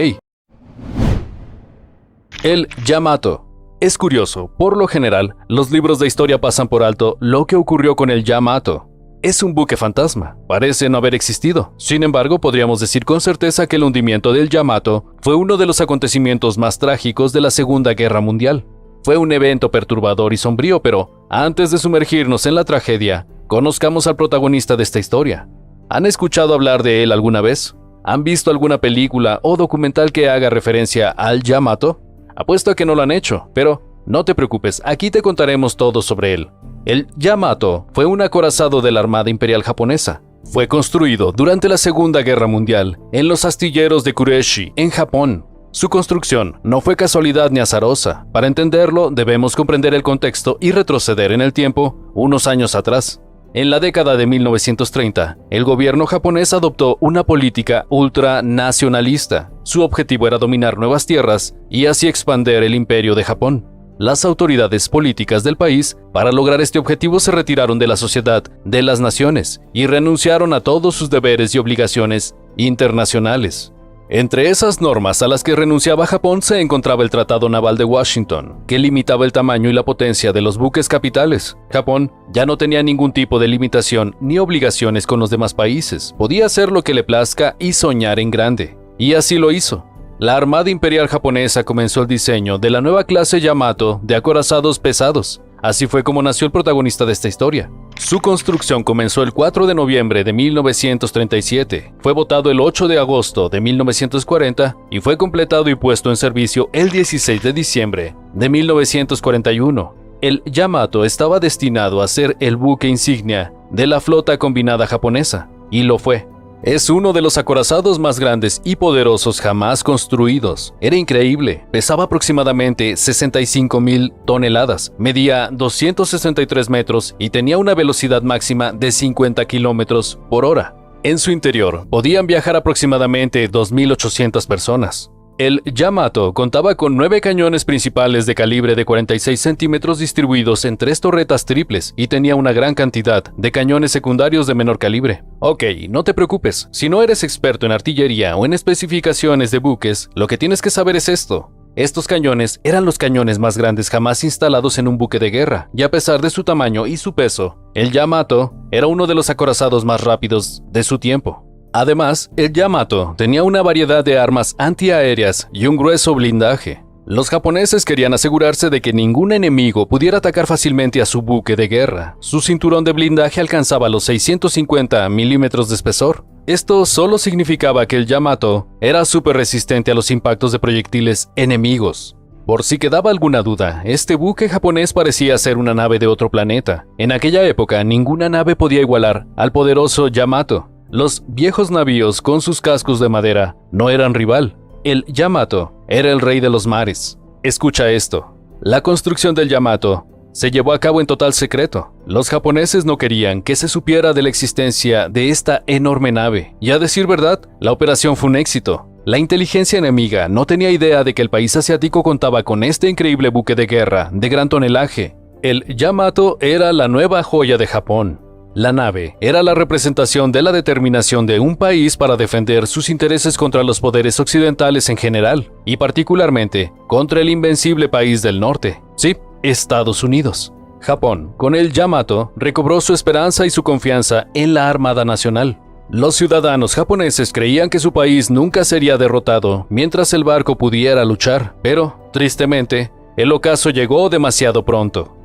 El Yamato. Es curioso, por lo general, los libros de historia pasan por alto lo que ocurrió con el Yamato. Es un buque fantasma, parece no haber existido. Sin embargo, podríamos decir con certeza que el hundimiento del Yamato fue uno de los acontecimientos más trágicos de la Segunda Guerra Mundial. Fue un evento perturbador y sombrío, pero antes de sumergirnos en la tragedia, conozcamos al protagonista de esta historia. ¿Han escuchado hablar de él alguna vez? ¿Han visto alguna película o documental que haga referencia al Yamato? Apuesto a que no lo han hecho, pero no te preocupes, aquí te contaremos todo sobre él. El Yamato fue un acorazado de la Armada Imperial Japonesa. Fue construido durante la Segunda Guerra Mundial en los astilleros de Kureshi, en Japón. Su construcción no fue casualidad ni azarosa. Para entenderlo, debemos comprender el contexto y retroceder en el tiempo unos años atrás. En la década de 1930, el gobierno japonés adoptó una política ultranacionalista. Su objetivo era dominar nuevas tierras y así expandir el imperio de Japón. Las autoridades políticas del país, para lograr este objetivo, se retiraron de la Sociedad de las Naciones y renunciaron a todos sus deberes y obligaciones internacionales. Entre esas normas a las que renunciaba Japón se encontraba el Tratado Naval de Washington, que limitaba el tamaño y la potencia de los buques capitales. Japón ya no tenía ningún tipo de limitación ni obligaciones con los demás países. Podía hacer lo que le plazca y soñar en grande. Y así lo hizo. La Armada Imperial Japonesa comenzó el diseño de la nueva clase Yamato de acorazados pesados. Así fue como nació el protagonista de esta historia. Su construcción comenzó el 4 de noviembre de 1937, fue votado el 8 de agosto de 1940 y fue completado y puesto en servicio el 16 de diciembre de 1941. El Yamato estaba destinado a ser el buque insignia de la flota combinada japonesa, y lo fue. Es uno de los acorazados más grandes y poderosos jamás construidos. Era increíble, pesaba aproximadamente 65,000 toneladas, medía 263 metros y tenía una velocidad máxima de 50 kilómetros por hora. En su interior podían viajar aproximadamente 2.800 personas. El Yamato contaba con 9 cañones principales de calibre de 46 centímetros distribuidos en 3 torretas triples y tenía una gran cantidad de cañones secundarios de menor calibre. Ok, no te preocupes, si no eres experto en artillería o en especificaciones de buques, lo que tienes que saber es esto. Estos cañones eran los cañones más grandes jamás instalados en un buque de guerra, y a pesar de su tamaño y su peso, el Yamato era uno de los acorazados más rápidos de su tiempo. Además, el Yamato tenía una variedad de armas antiaéreas y un grueso blindaje. Los japoneses querían asegurarse de que ningún enemigo pudiera atacar fácilmente a su buque de guerra. Su cinturón de blindaje alcanzaba los 650 milímetros de espesor. Esto solo significaba que el Yamato era súper resistente a los impactos de proyectiles enemigos. Por si quedaba alguna duda, este buque japonés parecía ser una nave de otro planeta. En aquella época, ninguna nave podía igualar al poderoso Yamato. Los viejos navíos con sus cascos de madera no eran rival. El Yamato era el rey de los mares. Escucha esto. La construcción del Yamato se llevó a cabo en total secreto. Los japoneses no querían que se supiera de la existencia de esta enorme nave. Y a decir verdad, la operación fue un éxito. La inteligencia enemiga no tenía idea de que el país asiático contaba con este increíble buque de guerra de gran tonelaje. El Yamato era la nueva joya de Japón. La nave era la representación de la determinación de un país para defender sus intereses contra los poderes occidentales en general, y particularmente contra el invencible país del norte, sí, Estados Unidos. Japón, con el Yamato, recobró su esperanza y su confianza en la Armada Nacional. Los ciudadanos japoneses creían que su país nunca sería derrotado mientras el barco pudiera luchar, pero, tristemente, el ocaso llegó demasiado pronto.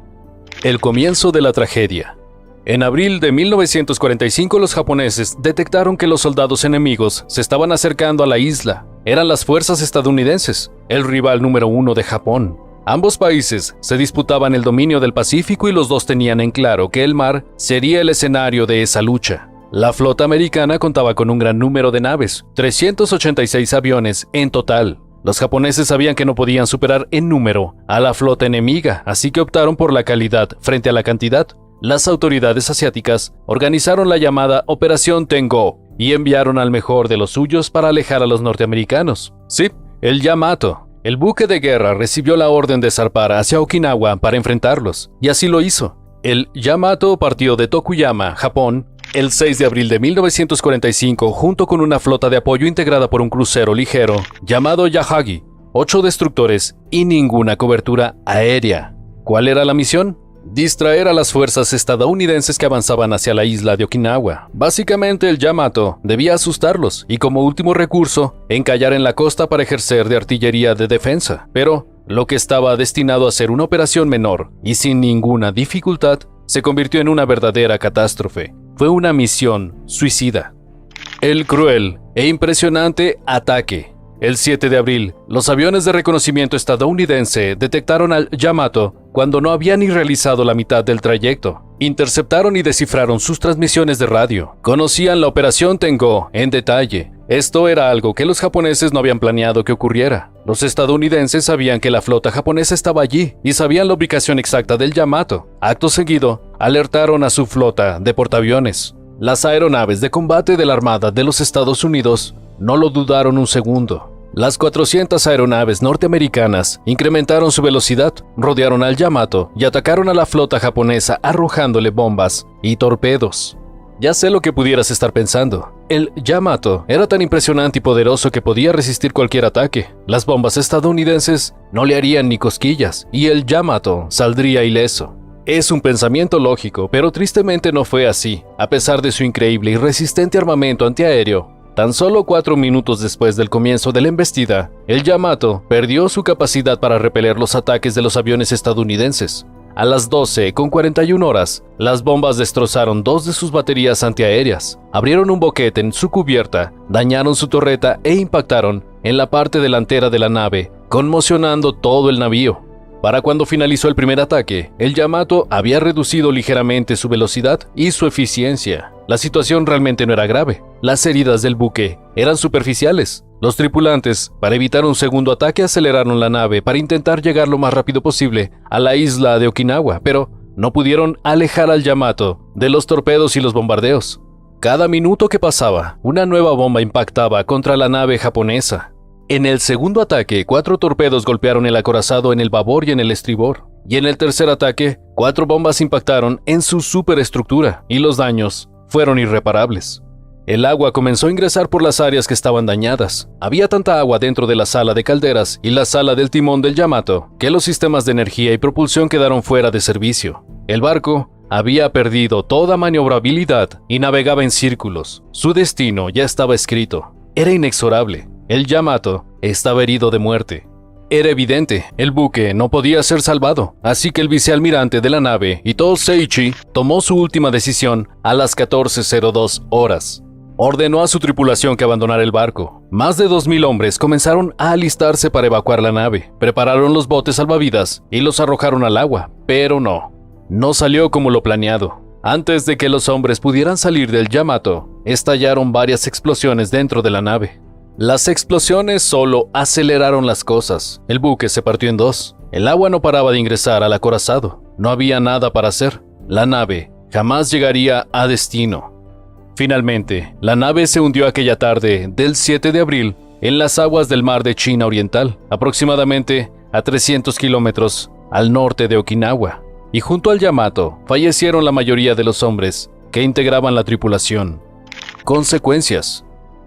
El comienzo de la tragedia. En abril de 1945 los japoneses detectaron que los soldados enemigos se estaban acercando a la isla. Eran las fuerzas estadounidenses, el rival número 1 de Japón. Ambos países se disputaban el dominio del Pacífico y los dos tenían en claro que el mar sería el escenario de esa lucha. La flota americana contaba con un gran número de naves, 386 aviones en total. Los japoneses sabían que no podían superar en número a la flota enemiga, así que optaron por la calidad frente a la cantidad. Las autoridades asiáticas organizaron la llamada Operación Tengo y enviaron al mejor de los suyos para alejar a los norteamericanos. Sí, el Yamato, el buque de guerra, recibió la orden de zarpar hacia Okinawa para enfrentarlos, y así lo hizo. El Yamato partió de Tokuyama, Japón, el 6 de abril de 1945 junto con una flota de apoyo integrada por un crucero ligero llamado Yahagi, 8 destructores y ninguna cobertura aérea. ¿Cuál era la misión? Distraer a las fuerzas estadounidenses que avanzaban hacia la isla de Okinawa. Básicamente el Yamato debía asustarlos y como último recurso, encallar en la costa para ejercer de artillería de defensa. Pero lo que estaba destinado a ser una operación menor y sin ninguna dificultad, se convirtió en una verdadera catástrofe. Fue una misión suicida. El cruel e impresionante ataque. El 7 de abril, los aviones de reconocimiento estadounidense detectaron al Yamato cuando no había ni realizado la mitad del trayecto. Interceptaron y descifraron sus transmisiones de radio. Conocían la Operación Tengo en detalle. Esto era algo que los japoneses no habían planeado que ocurriera. Los estadounidenses sabían que la flota japonesa estaba allí y sabían la ubicación exacta del Yamato. Acto seguido, alertaron a su flota de portaaviones. Las aeronaves de combate de la Armada de los Estados Unidos no lo dudaron un segundo. Las 400 aeronaves norteamericanas incrementaron su velocidad, rodearon al Yamato y atacaron a la flota japonesa arrojándole bombas y torpedos. Ya sé lo que pudieras estar pensando. El Yamato era tan impresionante y poderoso que podía resistir cualquier ataque. Las bombas estadounidenses no le harían ni cosquillas y el Yamato saldría ileso. Es un pensamiento lógico, pero tristemente no fue así. A pesar de su increíble y resistente armamento antiaéreo, tan solo 4 minutos después del comienzo de la embestida, el Yamato perdió su capacidad para repeler los ataques de los aviones estadounidenses. A las 12:41 las bombas destrozaron 2 de sus baterías antiaéreas, abrieron un boquete en su cubierta, dañaron su torreta e impactaron en la parte delantera de la nave, conmocionando todo el navío. Para cuando finalizó el primer ataque, el Yamato había reducido ligeramente su velocidad y su eficiencia. La situación realmente no era grave. Las heridas del buque eran superficiales. Los tripulantes, para evitar un segundo ataque, aceleraron la nave para intentar llegar lo más rápido posible a la isla de Okinawa, pero no pudieron alejar al Yamato de los torpedos y los bombardeos. Cada minuto que pasaba, una nueva bomba impactaba contra la nave japonesa. En el segundo ataque, 4 torpedos golpearon el acorazado en el babor y en el estribor. Y en el tercer ataque, 4 bombas impactaron en su superestructura y los daños fueron irreparables. El agua comenzó a ingresar por las áreas que estaban dañadas. Había tanta agua dentro de la sala de calderas y la sala del timón del Yamato que los sistemas de energía y propulsión quedaron fuera de servicio. El barco había perdido toda maniobrabilidad y navegaba en círculos. Su destino ya estaba escrito. Era inexorable. El Yamato estaba herido de muerte. Era evidente, el buque no podía ser salvado, así que el vicealmirante de la nave, Ito Seiichi, tomó su última decisión a las 14:02 horas. Ordenó a su tripulación que abandonara el barco. Más de 2000 hombres comenzaron a alistarse para evacuar la nave, prepararon los botes salvavidas y los arrojaron al agua, pero no salió como lo planeado. Antes de que los hombres pudieran salir del Yamato, estallaron varias explosiones dentro de la nave. Las explosiones solo aceleraron las cosas. El buque se partió en dos. El agua no paraba de ingresar al acorazado. No había nada para hacer. La nave jamás llegaría a destino. Finalmente, la nave se hundió aquella tarde del 7 de abril en las aguas del mar de China Oriental, aproximadamente a 300 kilómetros al norte de Okinawa. Y junto al Yamato fallecieron la mayoría de los hombres que integraban la tripulación. Consecuencias.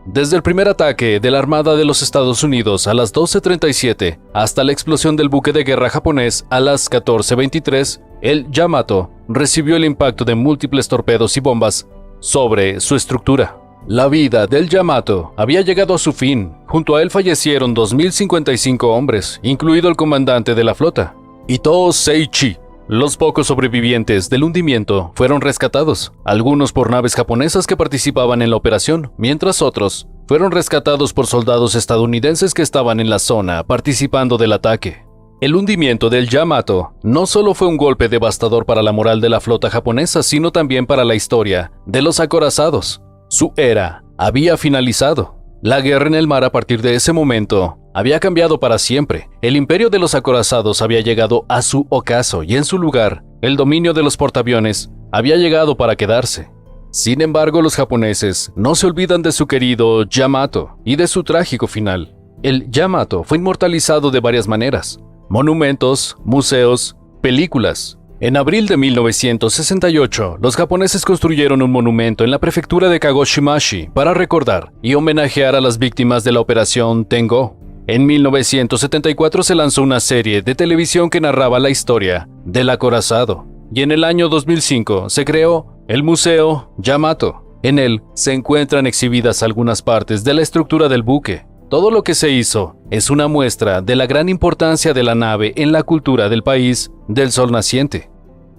Desde el primer ataque de la Armada de los Estados Unidos a las 12:37 hasta la explosión del buque de guerra japonés a las 14:23, el Yamato recibió el impacto de múltiples torpedos y bombas sobre su estructura. La vida del Yamato había llegado a su fin. Junto a él fallecieron 2055 hombres, incluido el comandante de la flota, Ito Seiichi. Los pocos sobrevivientes del hundimiento fueron rescatados, algunos por naves japonesas que participaban en la operación, mientras otros fueron rescatados por soldados estadounidenses que estaban en la zona participando del ataque. El hundimiento del Yamato no solo fue un golpe devastador para la moral de la flota japonesa, sino también para la historia de los acorazados. Su era había finalizado. La guerra en el mar a partir de ese momento había cambiado para siempre. El imperio de los acorazados había llegado a su ocaso y en su lugar, el dominio de los portaaviones había llegado para quedarse. Sin embargo, los japoneses no se olvidan de su querido Yamato y de su trágico final. El Yamato fue inmortalizado de varias maneras: monumentos, museos, películas. En abril de 1968, los japoneses construyeron un monumento en la prefectura de Kagoshimashi para recordar y homenajear a las víctimas de la Operación Tengo. En 1974 se lanzó una serie de televisión que narraba la historia del acorazado, y en el año 2005 se creó el Museo Yamato. En él se encuentran exhibidas algunas partes de la estructura del buque. Todo lo que se hizo es una muestra de la gran importancia de la nave en la cultura del país del sol naciente.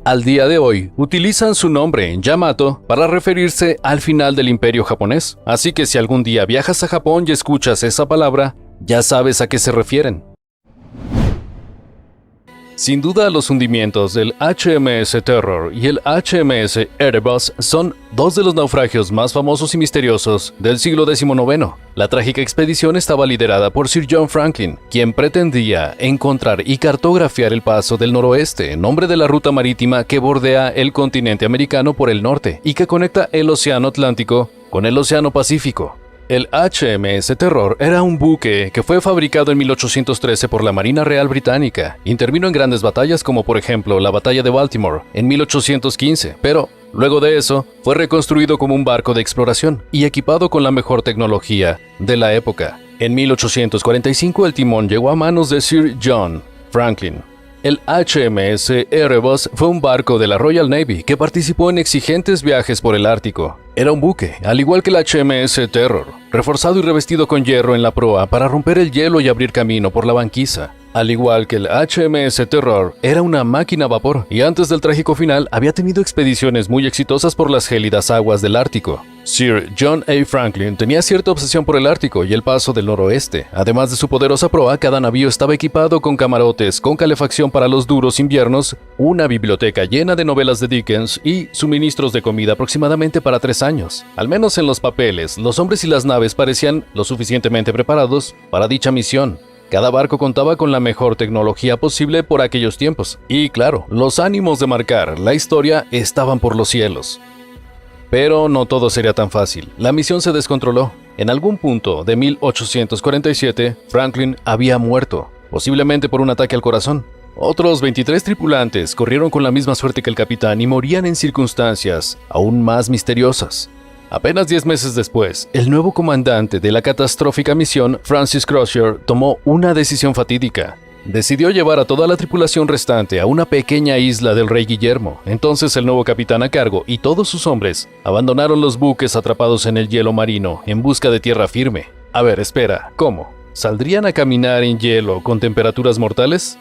Al día de hoy, utilizan su nombre, Yamato, para referirse al final del imperio japonés, así que si algún día viajas a Japón y escuchas esa palabra, ya sabes a qué se refieren. Sin duda, los hundimientos del HMS Terror y el HMS Erebus son dos de los naufragios más famosos y misteriosos del siglo XIX. La trágica expedición estaba liderada por Sir John Franklin, quien pretendía encontrar y cartografiar el paso del noroeste, nombre de la ruta marítima que bordea el continente americano por el norte y que conecta el Océano Atlántico con el Océano Pacífico. El HMS Terror era un buque que fue fabricado en 1813 por la Marina Real Británica. Intervino en grandes batallas como por ejemplo la Batalla de Baltimore en 1815, pero luego de eso fue reconstruido como un barco de exploración y equipado con la mejor tecnología de la época. En 1845 el timón llegó a manos de Sir John Franklin. El HMS Erebus fue un barco de la Royal Navy que participó en exigentes viajes por el Ártico. Era un buque, al igual que el HMS Terror, reforzado y revestido con hierro en la proa para romper el hielo y abrir camino por la banquisa. Al igual que el HMS Terror, era una máquina a vapor y antes del trágico final había tenido expediciones muy exitosas por las gélidas aguas del Ártico. Sir John A. Franklin tenía cierta obsesión por el Ártico y el paso del noroeste. Además de su poderosa proa, cada navío estaba equipado con camarotes, con calefacción para los duros inviernos, una biblioteca llena de novelas de Dickens y suministros de comida aproximadamente para 3 años. Al menos en los papeles, los hombres y las naves parecían lo suficientemente preparados para dicha misión. Cada barco contaba con la mejor tecnología posible por aquellos tiempos. Y claro, los ánimos de marcar la historia estaban por los cielos. Pero no todo sería tan fácil. La misión se descontroló. En algún punto de 1847, Franklin había muerto, posiblemente por un ataque al corazón. Otros 23 tripulantes corrieron con la misma suerte que el capitán y morían en circunstancias aún más misteriosas. Apenas 10 meses después, el nuevo comandante de la catastrófica misión, Francis Crozier, tomó una decisión fatídica. Decidió llevar a toda la tripulación restante a una pequeña isla del rey Guillermo. Entonces el nuevo capitán a cargo y todos sus hombres abandonaron los buques atrapados en el hielo marino en busca de tierra firme. A ver, espera, ¿cómo? ¿Saldrían a caminar en hielo con temperaturas mortales?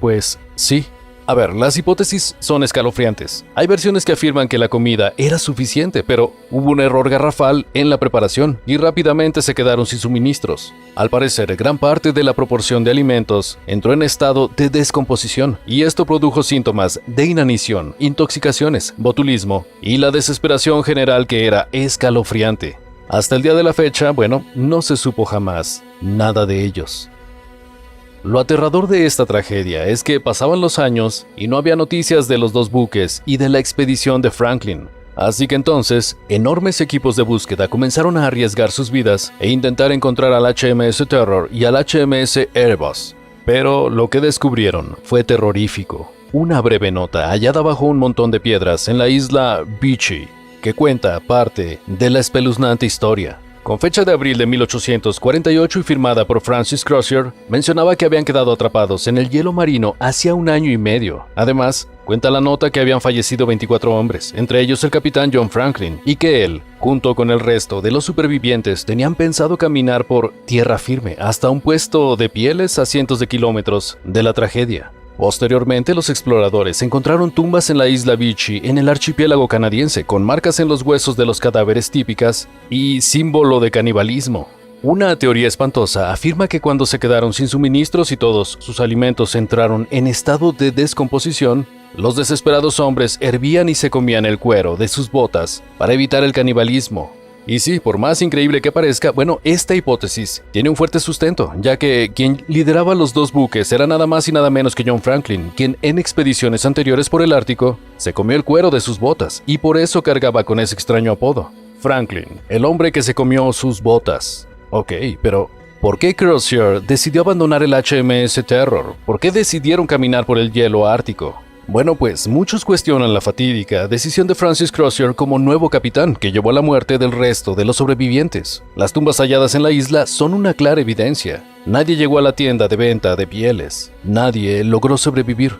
Pues sí. A ver, las hipótesis son escalofriantes. Hay versiones que afirman que la comida era suficiente, pero hubo un error garrafal en la preparación y rápidamente se quedaron sin suministros. Al parecer, gran parte de la proporción de alimentos entró en estado de descomposición y esto produjo síntomas de inanición, intoxicaciones, botulismo y la desesperación general que era escalofriante. Hasta el día de la fecha, bueno, no se supo jamás nada de ellos. Lo aterrador de esta tragedia es que pasaban los años y no había noticias de los dos buques y de la expedición de Franklin. Así que entonces, enormes equipos de búsqueda comenzaron a arriesgar sus vidas e intentar encontrar al HMS Terror y al HMS Erebus. Pero lo que descubrieron fue terrorífico. Una breve nota hallada bajo un montón de piedras en la isla Beechey, que cuenta parte de la espeluznante historia. Con fecha de abril de 1848 y firmada por Francis Crozier, mencionaba que habían quedado atrapados en el hielo marino hacía 1 año y medio. Además, cuenta la nota que habían fallecido 24 hombres, entre ellos el capitán John Franklin, y que él, junto con el resto de los supervivientes, tenían pensado caminar por tierra firme hasta un puesto de pieles a cientos de kilómetros de la tragedia. Posteriormente, los exploradores encontraron tumbas en la isla Beechey en el archipiélago canadiense con marcas en los huesos de los cadáveres típicas y símbolo de canibalismo. Una teoría espantosa afirma que cuando se quedaron sin suministros y todos sus alimentos entraron en estado de descomposición, los desesperados hombres hervían y se comían el cuero de sus botas para evitar el canibalismo. Y sí, por más increíble que parezca, bueno, esta hipótesis tiene un fuerte sustento, ya que quien lideraba los dos buques era nada más y nada menos que John Franklin, quien en expediciones anteriores por el Ártico se comió el cuero de sus botas y por eso cargaba con ese extraño apodo. Franklin, el hombre que se comió sus botas. Ok, pero ¿por qué Crozier decidió abandonar el HMS Terror? ¿Por qué decidieron caminar por el hielo ártico? Bueno, pues muchos cuestionan la fatídica decisión de Francis Crozier como nuevo capitán que llevó a la muerte del resto de los sobrevivientes. Las tumbas halladas en la isla son una clara evidencia. Nadie llegó a la tienda de venta de pieles. Nadie logró sobrevivir.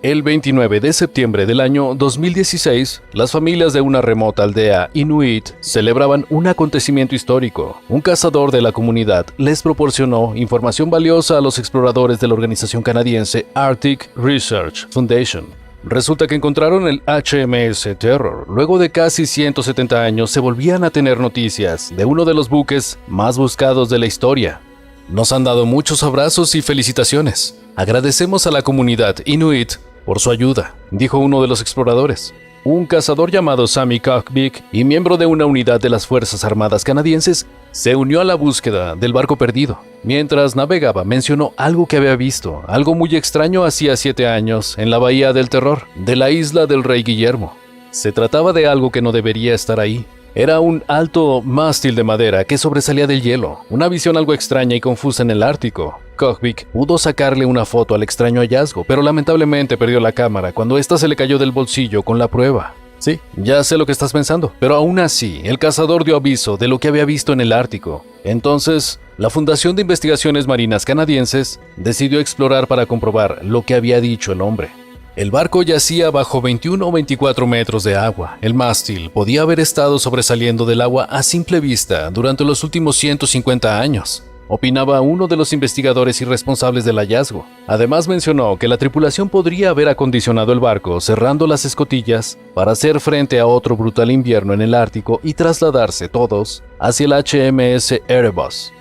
El 29 de septiembre del año 2016, las familias de una remota aldea inuit celebraban un acontecimiento histórico. Un cazador de la comunidad les proporcionó información valiosa a los exploradores de la organización canadiense Arctic Research Foundation. Resulta que encontraron el HMS Terror. Luego de casi 170 años se volvían a tener noticias de uno de los buques más buscados de la historia. Nos han dado muchos abrazos y felicitaciones. Agradecemos a la comunidad inuit por su ayuda, dijo uno de los exploradores. Un cazador llamado Sammy Cockbeak y miembro de una unidad de las Fuerzas Armadas canadienses se unió a la búsqueda del barco perdido. Mientras navegaba, mencionó algo que había visto, algo muy extraño hacía 7 años en la Bahía del Terror, de la isla del Rey Guillermo. Se trataba de algo que no debería estar ahí. Era un alto mástil de madera que sobresalía del hielo, una visión algo extraña y confusa en el Ártico. Cockbeak pudo sacarle una foto al extraño hallazgo, pero lamentablemente perdió la cámara cuando ésta se le cayó del bolsillo con la prueba. Sí, ya sé lo que estás pensando, pero aún así, el cazador dio aviso de lo que había visto en el Ártico. Entonces, la Fundación de Investigaciones Marinas Canadienses decidió explorar para comprobar lo que había dicho el hombre. El barco yacía bajo 21 o 24 metros de agua. El mástil podía haber estado sobresaliendo del agua a simple vista durante los últimos 150 años, opinaba uno de los investigadores y responsables del hallazgo. Además mencionó que la tripulación podría haber acondicionado el barco cerrando las escotillas para hacer frente a otro brutal invierno en el Ártico y trasladarse todos hacia el HMS Erebus.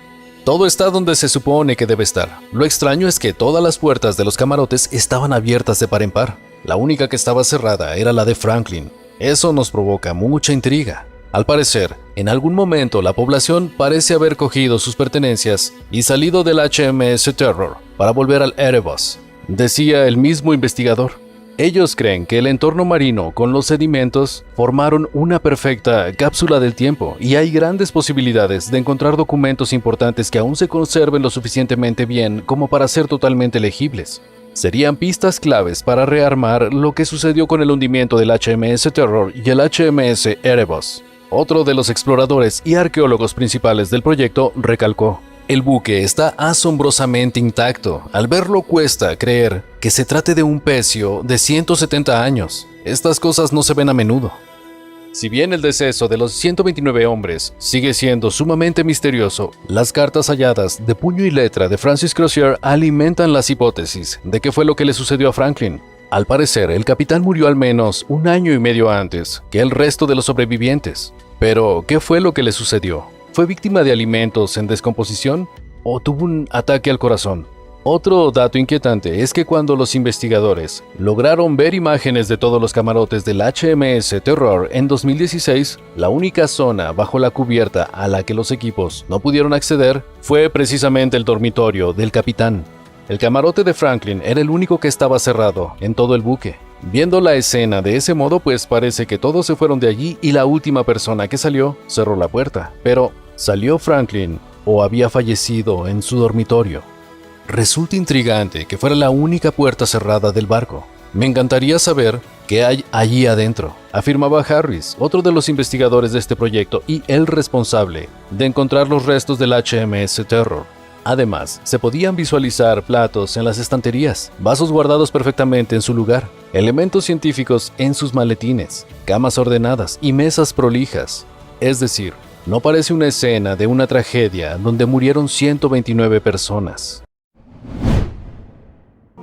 Todo está donde se supone que debe estar. Lo extraño es que todas las puertas de los camarotes estaban abiertas de par en par. La única que estaba cerrada era la de Franklin. Eso nos provoca mucha intriga. Al parecer, en algún momento la población parece haber cogido sus pertenencias y salido del HMS Terror para volver al Erebus, decía el mismo investigador. Ellos creen que el entorno marino con los sedimentos formaron una perfecta cápsula del tiempo y hay grandes posibilidades de encontrar documentos importantes que aún se conserven lo suficientemente bien como para ser totalmente legibles. Serían pistas claves para rearmar lo que sucedió con el hundimiento del HMS Terror y el HMS Erebus. Otro de los exploradores y arqueólogos principales del proyecto recalcó: el buque está asombrosamente intacto. Al verlo cuesta creer que se trate de un pecio de 170 años. Estas cosas no se ven a menudo. Si bien el deceso de los 129 hombres sigue siendo sumamente misterioso, las cartas halladas de puño y letra de Francis Crozier alimentan las hipótesis de qué fue lo que le sucedió a Franklin. Al parecer, el capitán murió al menos un año y medio antes que el resto de los sobrevivientes. Pero, ¿qué fue lo que le sucedió? ¿Fue víctima de alimentos en descomposición o tuvo un ataque al corazón? Otro dato inquietante es que cuando los investigadores lograron ver imágenes de todos los camarotes del HMS Terror en 2016, la única zona bajo la cubierta a la que los equipos no pudieron acceder fue precisamente el dormitorio del capitán. El camarote de Franklin era el único que estaba cerrado en todo el buque. Viendo la escena de ese modo, pues parece que todos se fueron de allí y la última persona que salió cerró la puerta. Pero, ¿salió Franklin o había fallecido en su dormitorio? Resulta intrigante que fuera la única puerta cerrada del barco. Me encantaría saber qué hay allí adentro, afirmaba Harris, otro de los investigadores de este proyecto y el responsable de encontrar los restos del HMS Terror. Además, se podían visualizar platos en las estanterías, vasos guardados perfectamente en su lugar, elementos científicos en sus maletines, camas ordenadas y mesas prolijas. Es decir, no parece una escena de una tragedia donde murieron 129 personas.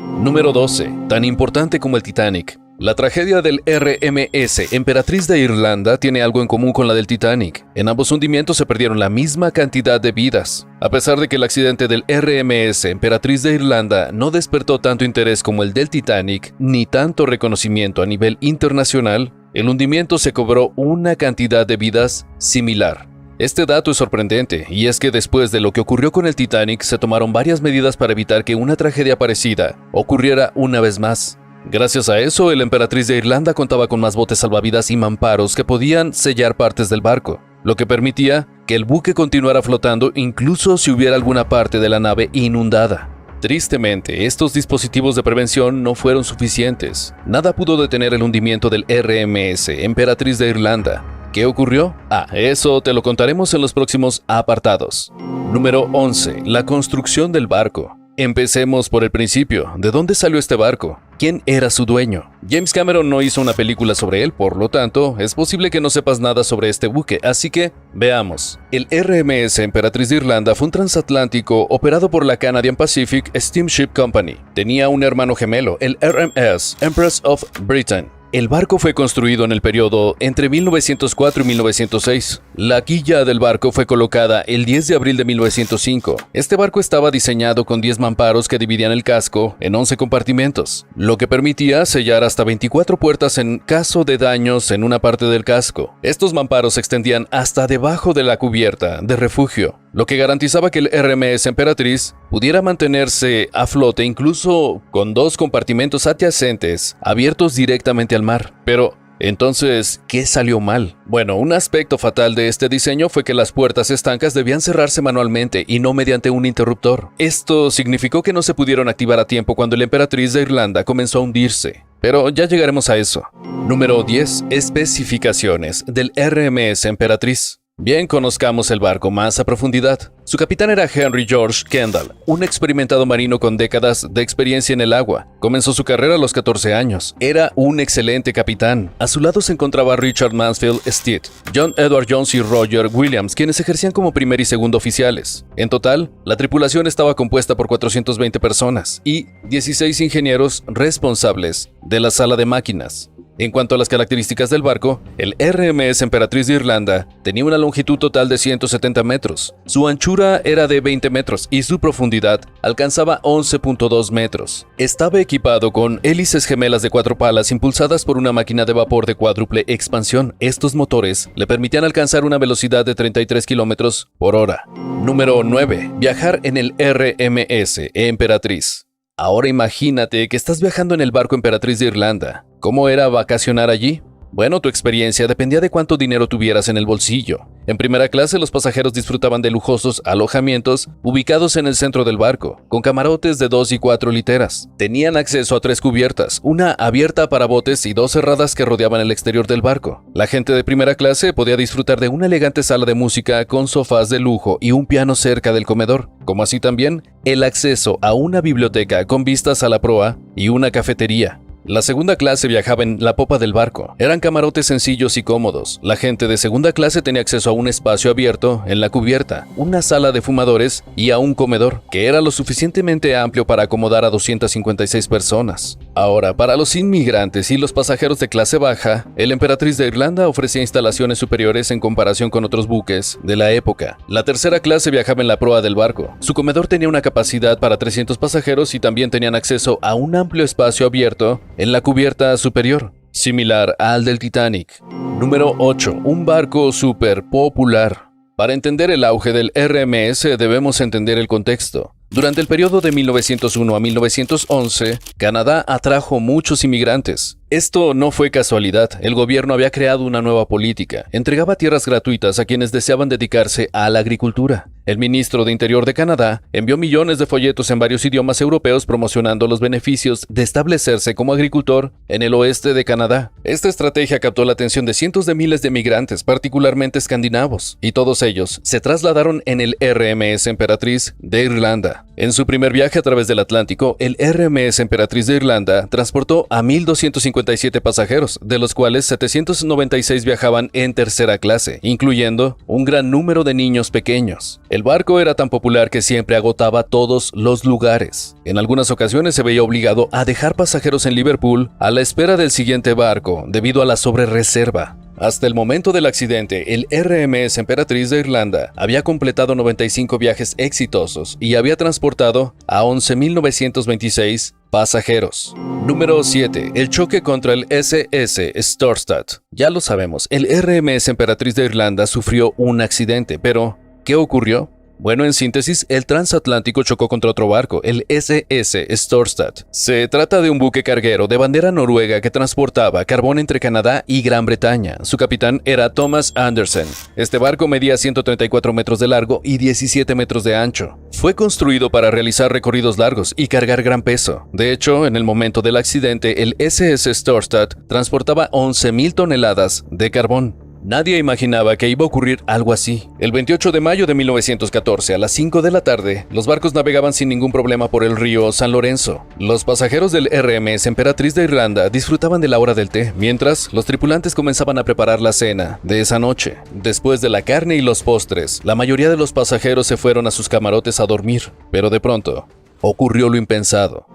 Número 12. Tan importante como el Titanic. La tragedia del RMS Emperatriz de Irlanda tiene algo en común con la del Titanic. En ambos hundimientos se perdieron la misma cantidad de vidas. A pesar de que el accidente del RMS Emperatriz de Irlanda no despertó tanto interés como el del Titanic, ni tanto reconocimiento a nivel internacional, el hundimiento se cobró una cantidad de vidas similar. Este dato es sorprendente, y es que después de lo que ocurrió con el Titanic, se tomaron varias medidas para evitar que una tragedia parecida ocurriera una vez más. Gracias a eso, el Emperatriz de Irlanda contaba con más botes salvavidas y mamparos que podían sellar partes del barco, lo que permitía que el buque continuara flotando incluso si hubiera alguna parte de la nave inundada. Tristemente, estos dispositivos de prevención no fueron suficientes. Nada pudo detener el hundimiento del RMS Emperatriz de Irlanda. ¿Qué ocurrió? Eso te lo contaremos en los próximos apartados. Número 11. La construcción del barco. Empecemos por el principio. ¿De dónde salió este barco? ¿Quién era su dueño? James Cameron no hizo una película sobre él, por lo tanto, es posible que no sepas nada sobre este buque, así que veamos. El RMS Emperatriz de Irlanda fue un transatlántico operado por la Canadian Pacific Steamship Company. Tenía un hermano gemelo, el RMS Empress of Britain. El barco fue construido en el periodo entre 1904 y 1906. La quilla del barco fue colocada el 10 de abril de 1905. Este barco estaba diseñado con 10 mamparos que dividían el casco en 11 compartimentos, lo que permitía sellar hasta 24 puertas en caso de daños en una parte del casco. Estos mamparos se extendían hasta debajo de la cubierta de refugio, lo que garantizaba que el RMS Emperatriz pudiera mantenerse a flote incluso con 2 compartimentos adyacentes abiertos directamente al mar. Pero, entonces, ¿qué salió mal? Bueno, un aspecto fatal de este diseño fue que las puertas estancas debían cerrarse manualmente y no mediante un interruptor. Esto significó que no se pudieron activar a tiempo cuando la Emperatriz de Irlanda comenzó a hundirse. Pero ya llegaremos a eso. Número 10. Especificaciones del RMS Emperatriz. Bien, conozcamos el barco más a profundidad. Su capitán era Henry George Kendall, un experimentado marino con décadas de experiencia en el agua. Comenzó su carrera a los 14 años. Era un excelente capitán. A su lado se encontraba Richard Mansfield Stead, John Edward Jones y Roger Williams, quienes ejercían como primer y segundo oficiales. En total, la tripulación estaba compuesta por 420 personas y 16 ingenieros responsables de la sala de máquinas. En cuanto a las características del barco, el RMS Emperatriz de Irlanda tenía una longitud total de 170 metros, su anchura era de 20 metros y su profundidad alcanzaba 11.2 metros. Estaba equipado con hélices gemelas de 4 palas impulsadas por una máquina de vapor de cuádruple expansión. Estos motores le permitían alcanzar una velocidad de 33 kilómetros por hora. Número 9. Viajar en el RMS Emperatriz. Ahora imagínate que estás viajando en el barco Emperatriz de Irlanda. ¿Cómo era vacacionar allí? Bueno, tu experiencia dependía de cuánto dinero tuvieras en el bolsillo. En primera clase, los pasajeros disfrutaban de lujosos alojamientos ubicados en el centro del barco, con camarotes de 2 y 4 literas. Tenían acceso a 3 cubiertas, una abierta para botes y 2 cerradas que rodeaban el exterior del barco. La gente de primera clase podía disfrutar de una elegante sala de música con sofás de lujo y un piano cerca del comedor, como así también el acceso a una biblioteca con vistas a la proa y una cafetería. La segunda clase viajaba en la popa del barco. Eran camarotes sencillos y cómodos. La gente de segunda clase tenía acceso a un espacio abierto en la cubierta, una sala de fumadores y a un comedor, que era lo suficientemente amplio para acomodar a 256 personas. Ahora, para los inmigrantes y los pasajeros de clase baja, el Emperatriz de Irlanda ofrecía instalaciones superiores en comparación con otros buques de la época. La tercera clase viajaba en la proa del barco. Su comedor tenía una capacidad para 300 pasajeros y también tenían acceso a un amplio espacio abierto en la cubierta superior, similar al del Titanic. Número 8. Un barco súper popular. Para entender el auge del RMS debemos entender el contexto. Durante el periodo de 1901 a 1911, Canadá atrajo muchos inmigrantes. Esto no fue casualidad, el gobierno había creado una nueva política, entregaba tierras gratuitas a quienes deseaban dedicarse a la agricultura. El ministro de Interior de Canadá envió millones de folletos en varios idiomas europeos promocionando los beneficios de establecerse como agricultor en el oeste de Canadá. Esta estrategia captó la atención de cientos de miles de migrantes, particularmente escandinavos, y todos ellos se trasladaron en el RMS Emperatriz de Irlanda. En su primer viaje a través del Atlántico, el RMS Emperatriz de Irlanda transportó a 1,257 pasajeros, de los cuales 796 viajaban en tercera clase, incluyendo un gran número de niños pequeños. El barco era tan popular que siempre agotaba todos los lugares. En algunas ocasiones se veía obligado a dejar pasajeros en Liverpool a la espera del siguiente barco, debido a la sobrereserva. Hasta el momento del accidente, el RMS Emperatriz de Irlanda había completado 95 viajes exitosos y había transportado a 11,926 pasajeros. Número 7. El choque contra el SS Storstad. Ya lo sabemos, el RMS Emperatriz de Irlanda sufrió un accidente, pero ¿qué ocurrió? Bueno, en síntesis, el transatlántico chocó contra otro barco, el SS Storstad. Se trata de un buque carguero de bandera noruega que transportaba carbón entre Canadá y Gran Bretaña. Su capitán era Thomas Andersen. Este barco medía 134 metros de largo y 17 metros de ancho. Fue construido para realizar recorridos largos y cargar gran peso. De hecho, en el momento del accidente, el SS Storstad transportaba 11,000 toneladas de carbón. Nadie imaginaba que iba a ocurrir algo así. El 28 de mayo de 1914, a las 5 de la tarde, los barcos navegaban sin ningún problema por el río San Lorenzo. Los pasajeros del RMS Emperatriz de Irlanda disfrutaban de la hora del té, mientras los tripulantes comenzaban a preparar la cena de esa noche. Después de la carne y los postres, la mayoría de los pasajeros se fueron a sus camarotes a dormir, pero de pronto, ocurrió lo impensado.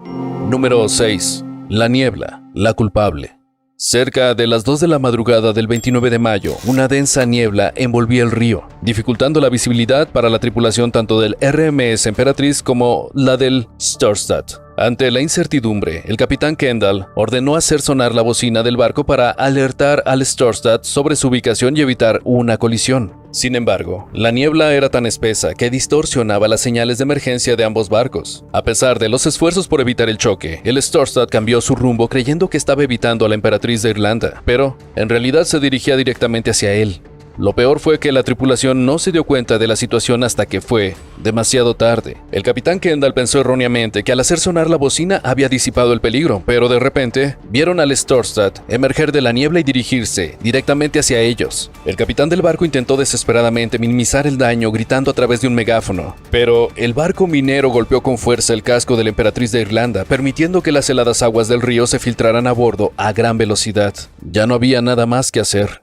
Número 6. La niebla, la culpable. Cerca de las 2 de la madrugada del 29 de mayo, una densa niebla envolvía el río, dificultando la visibilidad para la tripulación tanto del RMS Emperatriz como la del Storstad. Ante la incertidumbre, el capitán Kendall ordenó hacer sonar la bocina del barco para alertar al Storstad sobre su ubicación y evitar una colisión. Sin embargo, la niebla era tan espesa que distorsionaba las señales de emergencia de ambos barcos. A pesar de los esfuerzos por evitar el choque, el Storstad cambió su rumbo creyendo que estaba evitando a la Emperatriz de Irlanda, pero en realidad se dirigía directamente hacia él. Lo peor fue que la tripulación no se dio cuenta de la situación hasta que fue demasiado tarde. El capitán Kendall pensó erróneamente que al hacer sonar la bocina había disipado el peligro, pero de repente vieron al Storstad emerger de la niebla y dirigirse directamente hacia ellos. El capitán del barco intentó desesperadamente minimizar el daño gritando a través de un megáfono, pero el barco minero golpeó con fuerza el casco de la Emperatriz de Irlanda, permitiendo que las heladas aguas del río se filtraran a bordo a gran velocidad. Ya no había nada más que hacer.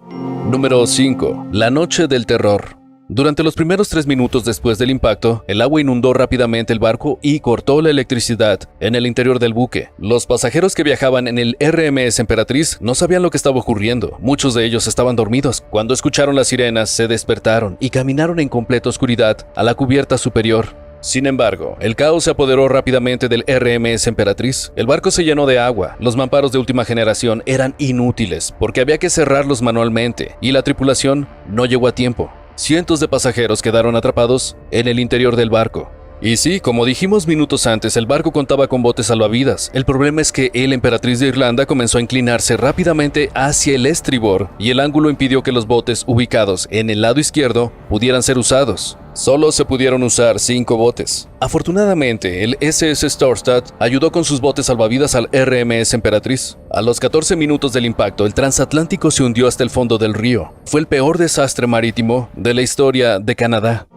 Número 5. La noche del terror. Durante los primeros 3 minutos después del impacto, el agua inundó rápidamente el barco y cortó la electricidad en el interior del buque. Los pasajeros que viajaban en el RMS Emperatriz no sabían lo que estaba ocurriendo. Muchos de ellos estaban dormidos. Cuando escucharon las sirenas, se despertaron y caminaron en completa oscuridad a la cubierta superior. Sin embargo, el caos se apoderó rápidamente del RMS Emperatriz. El barco se llenó de agua, los mamparos de última generación eran inútiles porque había que cerrarlos manualmente y la tripulación no llegó a tiempo. Cientos de pasajeros quedaron atrapados en el interior del barco. Y sí, como dijimos minutos antes, el barco contaba con botes salvavidas. El problema es que el Emperatriz de Irlanda comenzó a inclinarse rápidamente hacia el estribor y el ángulo impidió que los botes ubicados en el lado izquierdo pudieran ser usados. Solo se pudieron usar 5 botes. Afortunadamente, el SS Storstad ayudó con sus botes salvavidas al RMS Emperatriz. A los 14 minutos del impacto, el transatlántico se hundió hasta el fondo del río. Fue el peor desastre marítimo de la historia de Canadá.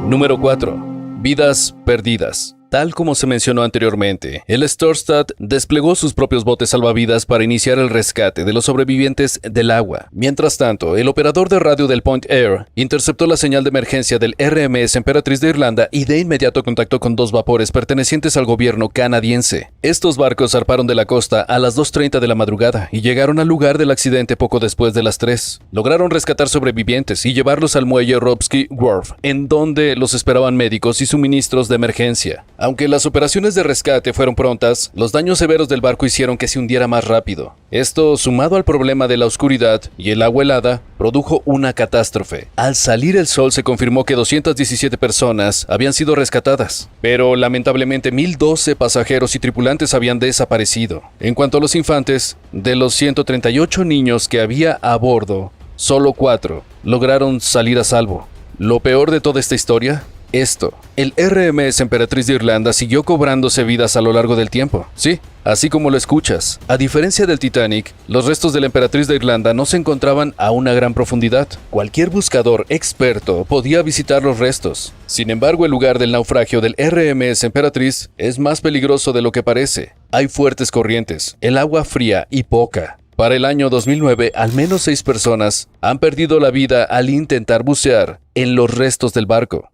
Número 4. Vidas perdidas. Tal como se mencionó anteriormente, el Storstad desplegó sus propios botes salvavidas para iniciar el rescate de los sobrevivientes del agua. Mientras tanto, el operador de radio del Point Air interceptó la señal de emergencia del RMS Emperatriz de Irlanda y de inmediato contactó con 2 vapores pertenecientes al gobierno canadiense. Estos barcos zarparon de la costa a las 2:30 de la madrugada y llegaron al lugar del accidente poco después de las 3. Lograron rescatar sobrevivientes y llevarlos al muelle Ropsky Wharf, en donde los esperaban médicos y suministros de emergencia. Aunque las operaciones de rescate fueron prontas, los daños severos del barco hicieron que se hundiera más rápido. Esto, sumado al problema de la oscuridad y el agua helada, produjo una catástrofe. Al salir el sol se confirmó que 217 personas habían sido rescatadas, pero lamentablemente 1012 pasajeros y tripulantes habían desaparecido. En cuanto a los infantes, de los 138 niños que había a bordo, solo 4 lograron salir a salvo. Lo peor de toda esta historia, el RMS Emperatriz de Irlanda siguió cobrándose vidas a lo largo del tiempo. Sí, así como lo escuchas. A diferencia del Titanic, los restos de la Emperatriz de Irlanda no se encontraban a una gran profundidad. Cualquier buscador experto podía visitar los restos. Sin embargo, el lugar del naufragio del RMS Emperatriz es más peligroso de lo que parece. Hay fuertes corrientes, el agua fría y poca. Para el año 2009, al menos 6 personas han perdido la vida al intentar bucear en los restos del barco.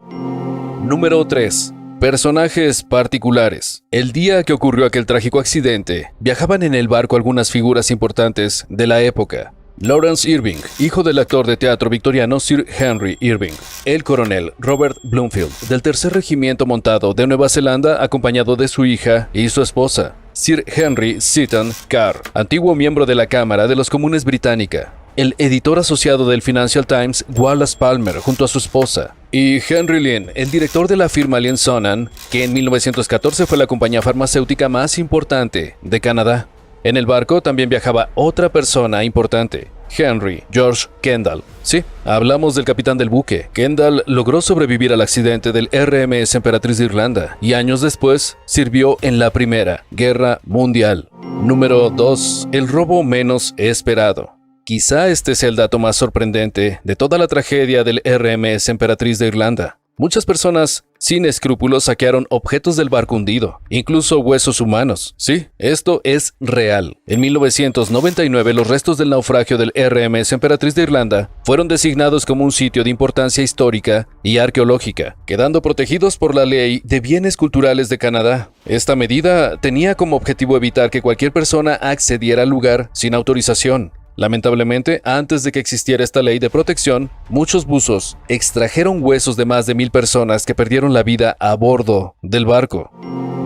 Número 3. Personajes particulares. El día que ocurrió aquel trágico accidente, viajaban en el barco algunas figuras importantes de la época. Lawrence Irving, hijo del actor de teatro victoriano Sir Henry Irving. El coronel Robert Bloomfield, del tercer regimiento montado de Nueva Zelanda, acompañado de su hija y su esposa. Sir Henry Seaton Carr, antiguo miembro de la Cámara de los Comunes británica. El editor asociado del Financial Times, Wallace Palmer, junto a su esposa. Y Henry Lynn, el director de la firma Lynn Sonan, que en 1914 fue la compañía farmacéutica más importante de Canadá. En el barco también viajaba otra persona importante, Henry George Kendall. Sí, hablamos del capitán del buque. Kendall logró sobrevivir al accidente del RMS Emperatriz de Irlanda y años después sirvió en la Primera Guerra Mundial. Número 2. El robo menos esperado. Quizá este sea el dato más sorprendente de toda la tragedia del RMS Emperatriz de Irlanda. Muchas personas sin escrúpulos saquearon objetos del barco hundido, incluso huesos humanos. Sí, esto es real. En 1999, los restos del naufragio del RMS Emperatriz de Irlanda fueron designados como un sitio de importancia histórica y arqueológica, quedando protegidos por la Ley de Bienes Culturales de Canadá. Esta medida tenía como objetivo evitar que cualquier persona accediera al lugar sin autorización. Lamentablemente, antes de que existiera esta ley de protección, muchos buzos extrajeron huesos de más de 1000 personas que perdieron la vida a bordo del barco.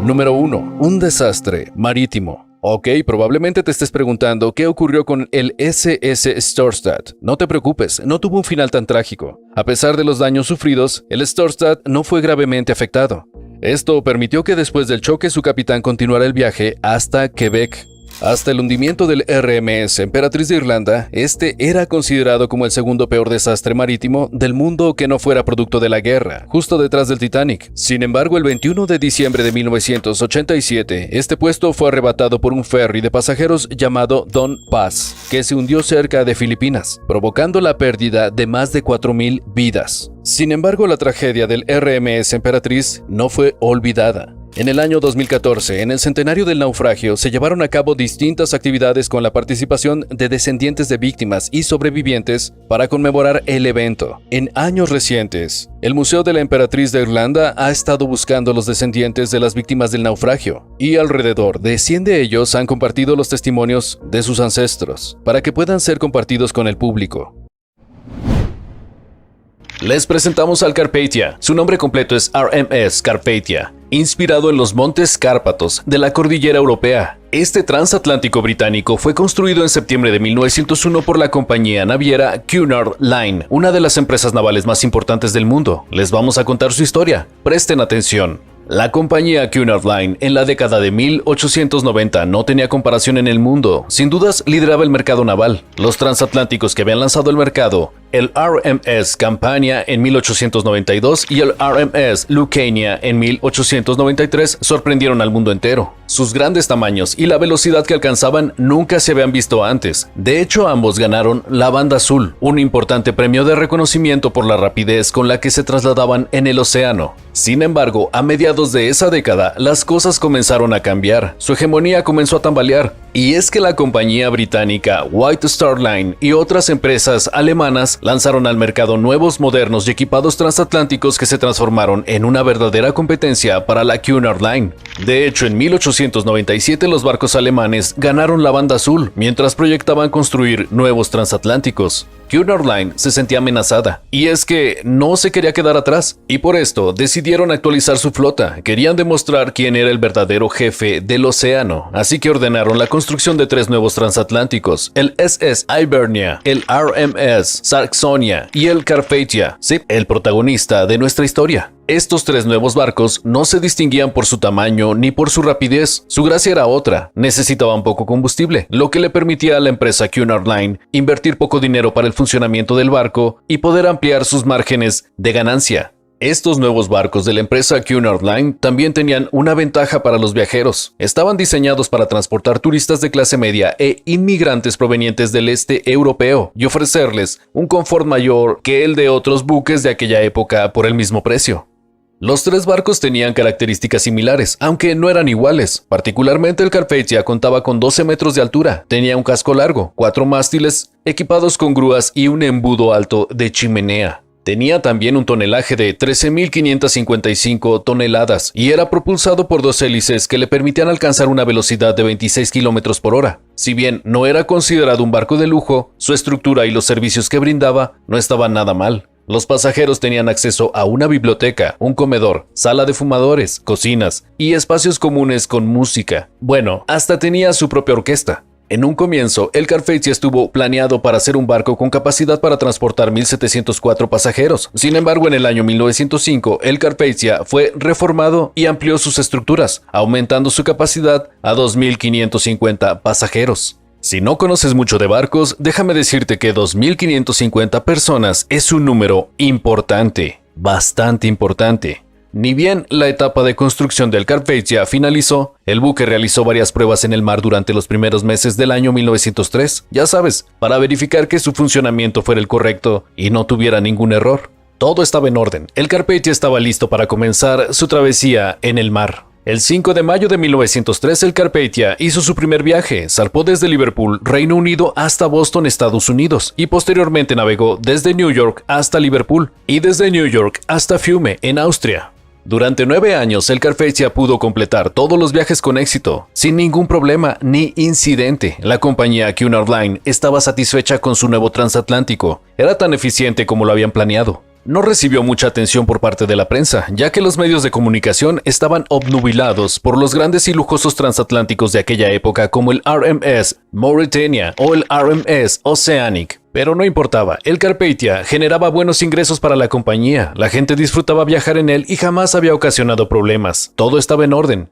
Número 1. Un desastre marítimo. Ok, probablemente te estés preguntando qué ocurrió con el SS Storstad. No te preocupes, no tuvo un final tan trágico. A pesar de los daños sufridos, el Storstad no fue gravemente afectado. Esto permitió que después del choque su capitán continuara el viaje hasta Quebec. Hasta el hundimiento del RMS Emperatriz de Irlanda, este era considerado como el segundo peor desastre marítimo del mundo que no fuera producto de la guerra, justo detrás del Titanic. Sin embargo, el 21 de diciembre de 1987, este puesto fue arrebatado por un ferry de pasajeros llamado Don Paz, que se hundió cerca de Filipinas, provocando la pérdida de más de 4000 vidas. Sin embargo, la tragedia del RMS Emperatriz no fue olvidada. En el año 2014, en el centenario del naufragio, se llevaron a cabo distintas actividades con la participación de descendientes de víctimas y sobrevivientes para conmemorar el evento. En años recientes, el Museo de la Emperatriz de Irlanda ha estado buscando a los descendientes de las víctimas del naufragio, y alrededor de 100 de ellos han compartido los testimonios de sus ancestros, para que puedan ser compartidos con el público. Les presentamos al Carpathia. Su nombre completo es RMS Carpathia, inspirado en los montes Cárpatos de la cordillera europea. Este transatlántico británico fue construido en septiembre de 1901 por la compañía naviera Cunard Line, una de las empresas navales más importantes del mundo. Les vamos a contar su historia. Presten atención. La compañía Cunard Line en la década de 1890 no tenía comparación en el mundo. Sin dudas, lideraba el mercado naval. Los transatlánticos que habían lanzado al mercado El RMS Campania en 1892 y el RMS Lucania en 1893 sorprendieron al mundo entero. Sus grandes tamaños y la velocidad que alcanzaban nunca se habían visto antes. De hecho, ambos ganaron la Banda Azul, un importante premio de reconocimiento por la rapidez con la que se trasladaban en el océano. Sin embargo, a mediados de esa década, las cosas comenzaron a cambiar. Su hegemonía comenzó a tambalear. Y es que la compañía británica White Star Line y otras empresas alemanas lanzaron al mercado nuevos, modernos y equipados transatlánticos que se transformaron en una verdadera competencia para la Cunard Line. De hecho, en 1897 los barcos alemanes ganaron la Banda Azul mientras proyectaban construir nuevos transatlánticos. Cunard Line se sentía amenazada, y es que no se quería quedar atrás, y por esto decidieron actualizar su flota. Querían demostrar quién era el verdadero jefe del océano, así que ordenaron la construcción de 3 nuevos transatlánticos, el SS Hibernia, el RMS Saxonia y el Carpathia, sí, el protagonista de nuestra historia. Estos 3 nuevos barcos no se distinguían por su tamaño ni por su rapidez. Su gracia era otra: necesitaban poco combustible, lo que le permitía a la empresa Cunard Line invertir poco dinero para el funcionamiento del barco y poder ampliar sus márgenes de ganancia. Estos nuevos barcos de la empresa Cunard Line también tenían una ventaja para los viajeros. Estaban diseñados para transportar turistas de clase media e inmigrantes provenientes del este europeo y ofrecerles un confort mayor que el de otros buques de aquella época por el mismo precio. Los 3 barcos tenían características similares, aunque no eran iguales. Particularmente el Carpathia contaba con 12 metros de altura, tenía un casco largo, 4 mástiles equipados con grúas y un embudo alto de chimenea. Tenía también un tonelaje de 13.555 toneladas y era propulsado por 2 hélices que le permitían alcanzar una velocidad de 26 km por hora. Si bien no era considerado un barco de lujo, su estructura y los servicios que brindaba no estaban nada mal. Los pasajeros tenían acceso a una biblioteca, un comedor, sala de fumadores, cocinas y espacios comunes con música. Bueno, hasta tenía su propia orquesta. En un comienzo, el Carpathia estuvo planeado para ser un barco con capacidad para transportar 1.704 pasajeros. Sin embargo, en el año 1905, el Carpathia fue reformado y amplió sus estructuras, aumentando su capacidad a 2.550 pasajeros. Si no conoces mucho de barcos, déjame decirte que 2.550 personas es un número importante, bastante importante. Ni bien la etapa de construcción del Carpathia finalizó, el buque realizó varias pruebas en el mar durante los primeros meses del año 1903, ya sabes, para verificar que su funcionamiento fuera el correcto y no tuviera ningún error. Todo estaba en orden, el Carpathia estaba listo para comenzar su travesía en el mar. El 5 de mayo de 1903 el Carpathia hizo su primer viaje, zarpó desde Liverpool, Reino Unido hasta Boston, Estados Unidos, y posteriormente navegó desde New York hasta Liverpool y desde New York hasta Fiume, en Austria. Durante 9 años el Carpathia pudo completar todos los viajes con éxito, sin ningún problema ni incidente. La compañía Cunard Line estaba satisfecha con su nuevo transatlántico, era tan eficiente como lo habían planeado. No recibió mucha atención por parte de la prensa, ya que los medios de comunicación estaban obnubilados por los grandes y lujosos transatlánticos de aquella época como el RMS Mauretania o el RMS Oceanic. Pero no importaba, el Carpathia generaba buenos ingresos para la compañía, la gente disfrutaba viajar en él y jamás había ocasionado problemas, todo estaba en orden.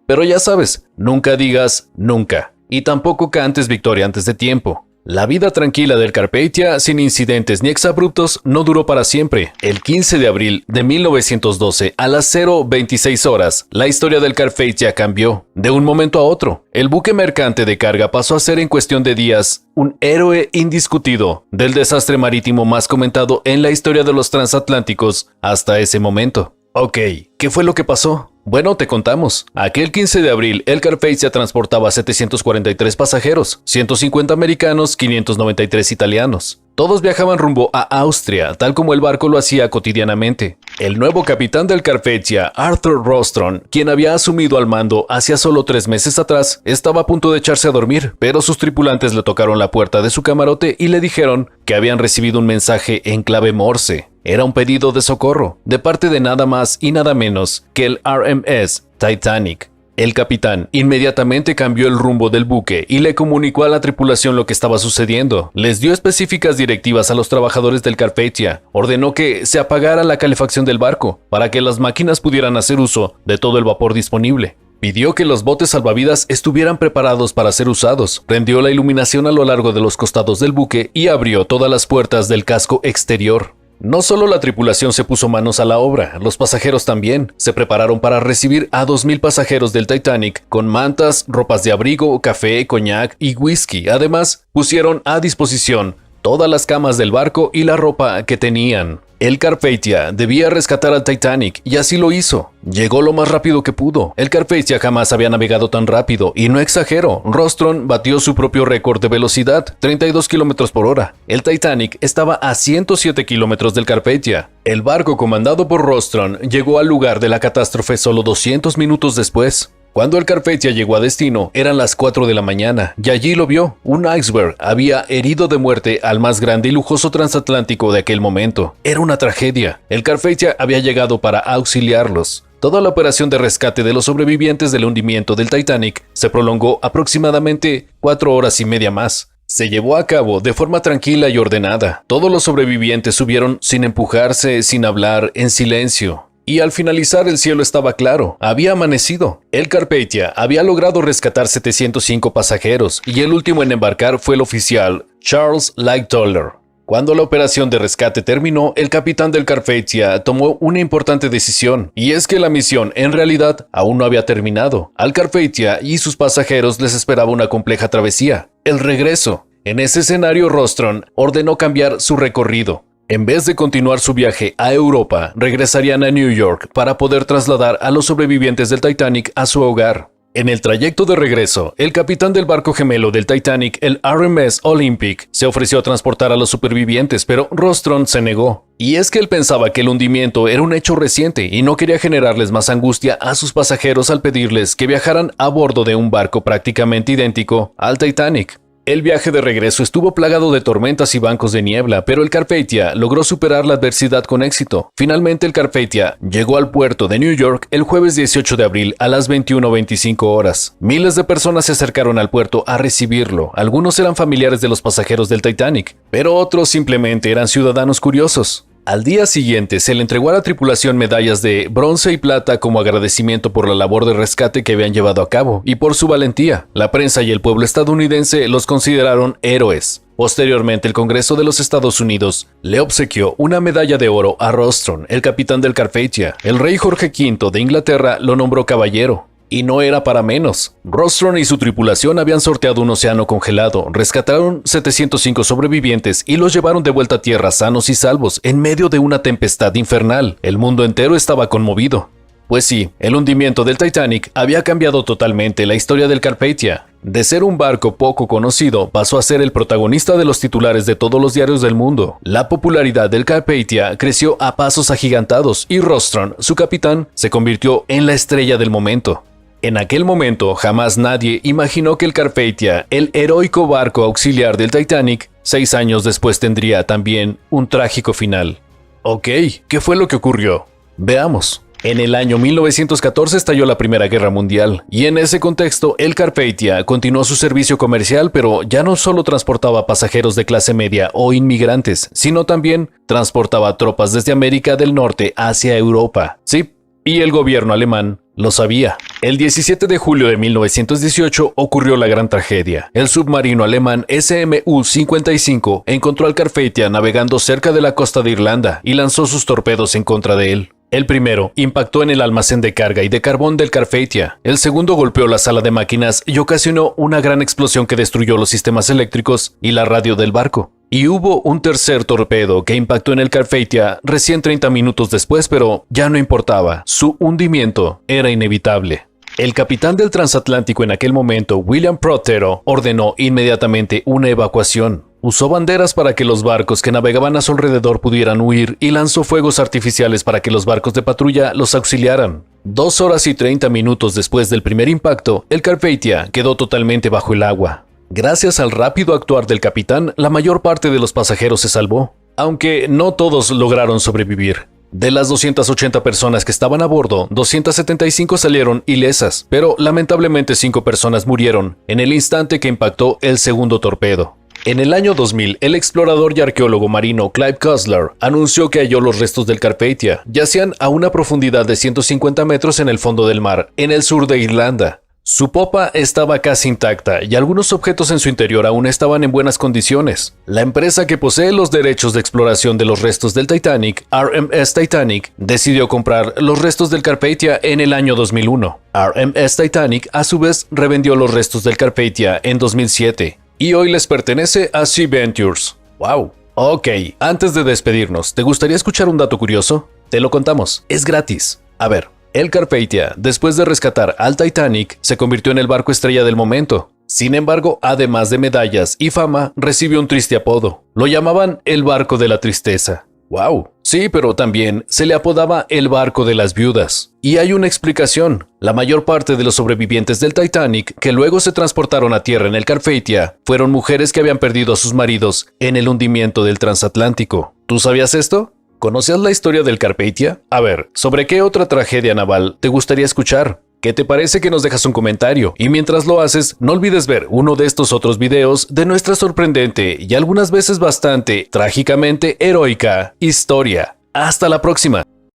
Pero ya sabes, nunca digas nunca, y tampoco cantes victoria antes de tiempo. La vida tranquila del Carpathia, sin incidentes ni exabruptos, no duró para siempre. El 15 de abril de 1912, a las 0:26 horas, la historia del Carpathia cambió. De un momento a otro, el buque mercante de carga pasó a ser en cuestión de días un héroe indiscutido del desastre marítimo más comentado en la historia de los transatlánticos hasta ese momento. Ok, ¿qué fue lo que pasó? Bueno, te contamos. Aquel 15 de abril, el Carpathia transportaba 743 pasajeros, 150 americanos, 593 italianos. Todos viajaban rumbo a Austria, tal como el barco lo hacía cotidianamente. El nuevo capitán del Carpathia, Arthur Rostron, quien había asumido al mando hacía solo 3 meses atrás, estaba a punto de echarse a dormir, pero sus tripulantes le tocaron la puerta de su camarote y le dijeron que habían recibido un mensaje en clave Morse. Era un pedido de socorro, de parte de nada más y nada menos que el RMS Titanic. El capitán inmediatamente cambió el rumbo del buque y le comunicó a la tripulación lo que estaba sucediendo. Les dio específicas directivas a los trabajadores del Carpathia. Ordenó que se apagara la calefacción del barco para que las máquinas pudieran hacer uso de todo el vapor disponible. Pidió que los botes salvavidas estuvieran preparados para ser usados, prendió la iluminación a lo largo de los costados del buque y abrió todas las puertas del casco exterior. No solo la tripulación se puso manos a la obra, los pasajeros también. Se prepararon para recibir a 2,000 pasajeros del Titanic con mantas, ropas de abrigo, café, coñac y whisky. Además, pusieron a disposición todas las camas del barco y la ropa que tenían. El Carpathia debía rescatar al Titanic y así lo hizo. Llegó lo más rápido que pudo. El Carpathia jamás había navegado tan rápido y no exagero, Rostron batió su propio récord de velocidad, 32 km por hora. El Titanic estaba a 107 km del Carpathia. El barco comandado por Rostron llegó al lugar de la catástrofe solo 200 minutos después. Cuando el Carpathia llegó a destino, eran las 4 de la mañana, y allí lo vio. Un iceberg había herido de muerte al más grande y lujoso transatlántico de aquel momento. Era una tragedia. El Carpathia había llegado para auxiliarlos. Toda la operación de rescate de los sobrevivientes del hundimiento del Titanic se prolongó aproximadamente 4 horas y media más. Se llevó a cabo de forma tranquila y ordenada. Todos los sobrevivientes subieron sin empujarse, sin hablar, en silencio. Y al finalizar el cielo estaba claro, había amanecido. El Carpathia había logrado rescatar 705 pasajeros y el último en embarcar fue el oficial Charles Lightoller. Cuando la operación de rescate terminó, el capitán del Carpathia tomó una importante decisión, y es que la misión en realidad aún no había terminado. Al Carpathia y sus pasajeros les esperaba una compleja travesía, el regreso. En ese escenario, Rostron ordenó cambiar su recorrido. En vez de continuar su viaje a Europa, regresarían a New York para poder trasladar a los sobrevivientes del Titanic a su hogar. En el trayecto de regreso, el capitán del barco gemelo del Titanic, el RMS Olympic, se ofreció a transportar a los supervivientes, pero Rostron se negó. Y es que él pensaba que el hundimiento era un hecho reciente y no quería generarles más angustia a sus pasajeros al pedirles que viajaran a bordo de un barco prácticamente idéntico al Titanic. El viaje de regreso estuvo plagado de tormentas y bancos de niebla, pero el Carpathia logró superar la adversidad con éxito. Finalmente el Carpathia llegó al puerto de New York el jueves 18 de abril a las 21:25 horas. Miles de personas se acercaron al puerto a recibirlo. Algunos eran familiares de los pasajeros del Titanic, pero otros simplemente eran ciudadanos curiosos. Al día siguiente se le entregó a la tripulación medallas de bronce y plata como agradecimiento por la labor de rescate que habían llevado a cabo y por su valentía. La prensa y el pueblo estadounidense los consideraron héroes. Posteriormente, el Congreso de los Estados Unidos le obsequió una medalla de oro a Rostron, el capitán del Carpathia. El rey Jorge V de Inglaterra lo nombró caballero. Y no era para menos. Rostron y su tripulación habían sorteado un océano congelado, rescataron 705 sobrevivientes y los llevaron de vuelta a tierra sanos y salvos en medio de una tempestad infernal. El mundo entero estaba conmovido. Pues sí, el hundimiento del Titanic había cambiado totalmente la historia del Carpathia. De ser un barco poco conocido, pasó a ser el protagonista de los titulares de todos los diarios del mundo. La popularidad del Carpathia creció a pasos agigantados y Rostron, su capitán, se convirtió en la estrella del momento. En aquel momento, jamás nadie imaginó que el Carpathia, el heroico barco auxiliar del Titanic, 6 años después tendría también un trágico final. Ok, ¿qué fue lo que ocurrió? Veamos. En el año 1914 estalló la Primera Guerra Mundial, y en ese contexto el Carpathia continuó su servicio comercial, pero ya no solo transportaba pasajeros de clase media o inmigrantes, sino también transportaba tropas desde América del Norte hacia Europa. Sí, y el gobierno alemán lo sabía. El 17 de julio de 1918 ocurrió la gran tragedia. El submarino alemán SMU-55 encontró al Carpathia navegando cerca de la costa de Irlanda y lanzó sus torpedos en contra de él. El primero impactó en el almacén de carga y de carbón del Carpathia. El segundo golpeó la sala de máquinas y ocasionó una gran explosión que destruyó los sistemas eléctricos y la radio del barco. Y hubo un tercer torpedo que impactó en el Carpathia recién 30 minutos después, pero ya no importaba. Su hundimiento era inevitable. El capitán del transatlántico en aquel momento, William Prothero, ordenó inmediatamente una evacuación. Usó banderas para que los barcos que navegaban a su alrededor pudieran huir y lanzó fuegos artificiales para que los barcos de patrulla los auxiliaran. 2 horas y 30 minutos después del primer impacto, el Carpathia quedó totalmente bajo el agua. Gracias al rápido actuar del capitán, la mayor parte de los pasajeros se salvó, aunque no todos lograron sobrevivir. De las 280 personas que estaban a bordo, 275 salieron ilesas, pero lamentablemente 5 personas murieron en el instante que impactó el segundo torpedo. En el año 2000, el explorador y arqueólogo marino Clive Cussler anunció que halló los restos del Carpathia. Yacían a una profundidad de 150 metros en el fondo del mar, en el sur de Irlanda. Su popa estaba casi intacta y algunos objetos en su interior aún estaban en buenas condiciones. La empresa que posee los derechos de exploración de los restos del Titanic, RMS Titanic, decidió comprar los restos del Carpathia en el año 2001. RMS Titanic a su vez revendió los restos del Carpathia en 2007 y hoy les pertenece a Sea Ventures. ¡Wow! Ok, antes de despedirnos, ¿te gustaría escuchar un dato curioso? Te lo contamos, es gratis. A ver. El Carpathia, después de rescatar al Titanic, se convirtió en el barco estrella del momento. Sin embargo, además de medallas y fama, recibió un triste apodo. Lo llamaban el barco de la tristeza. ¡Wow! Sí, pero también se le apodaba el barco de las viudas. Y hay una explicación. La mayor parte de los sobrevivientes del Titanic, que luego se transportaron a tierra en el Carpathia, fueron mujeres que habían perdido a sus maridos en el hundimiento del transatlántico. ¿Tú sabías esto? ¿Conocías la historia del Carpathia? A ver, ¿sobre qué otra tragedia naval te gustaría escuchar? ¿Qué te parece que nos dejas un comentario? Y mientras lo haces, no olvides ver uno de estos otros videos de nuestra sorprendente y algunas veces bastante trágicamente heroica historia. ¡Hasta la próxima!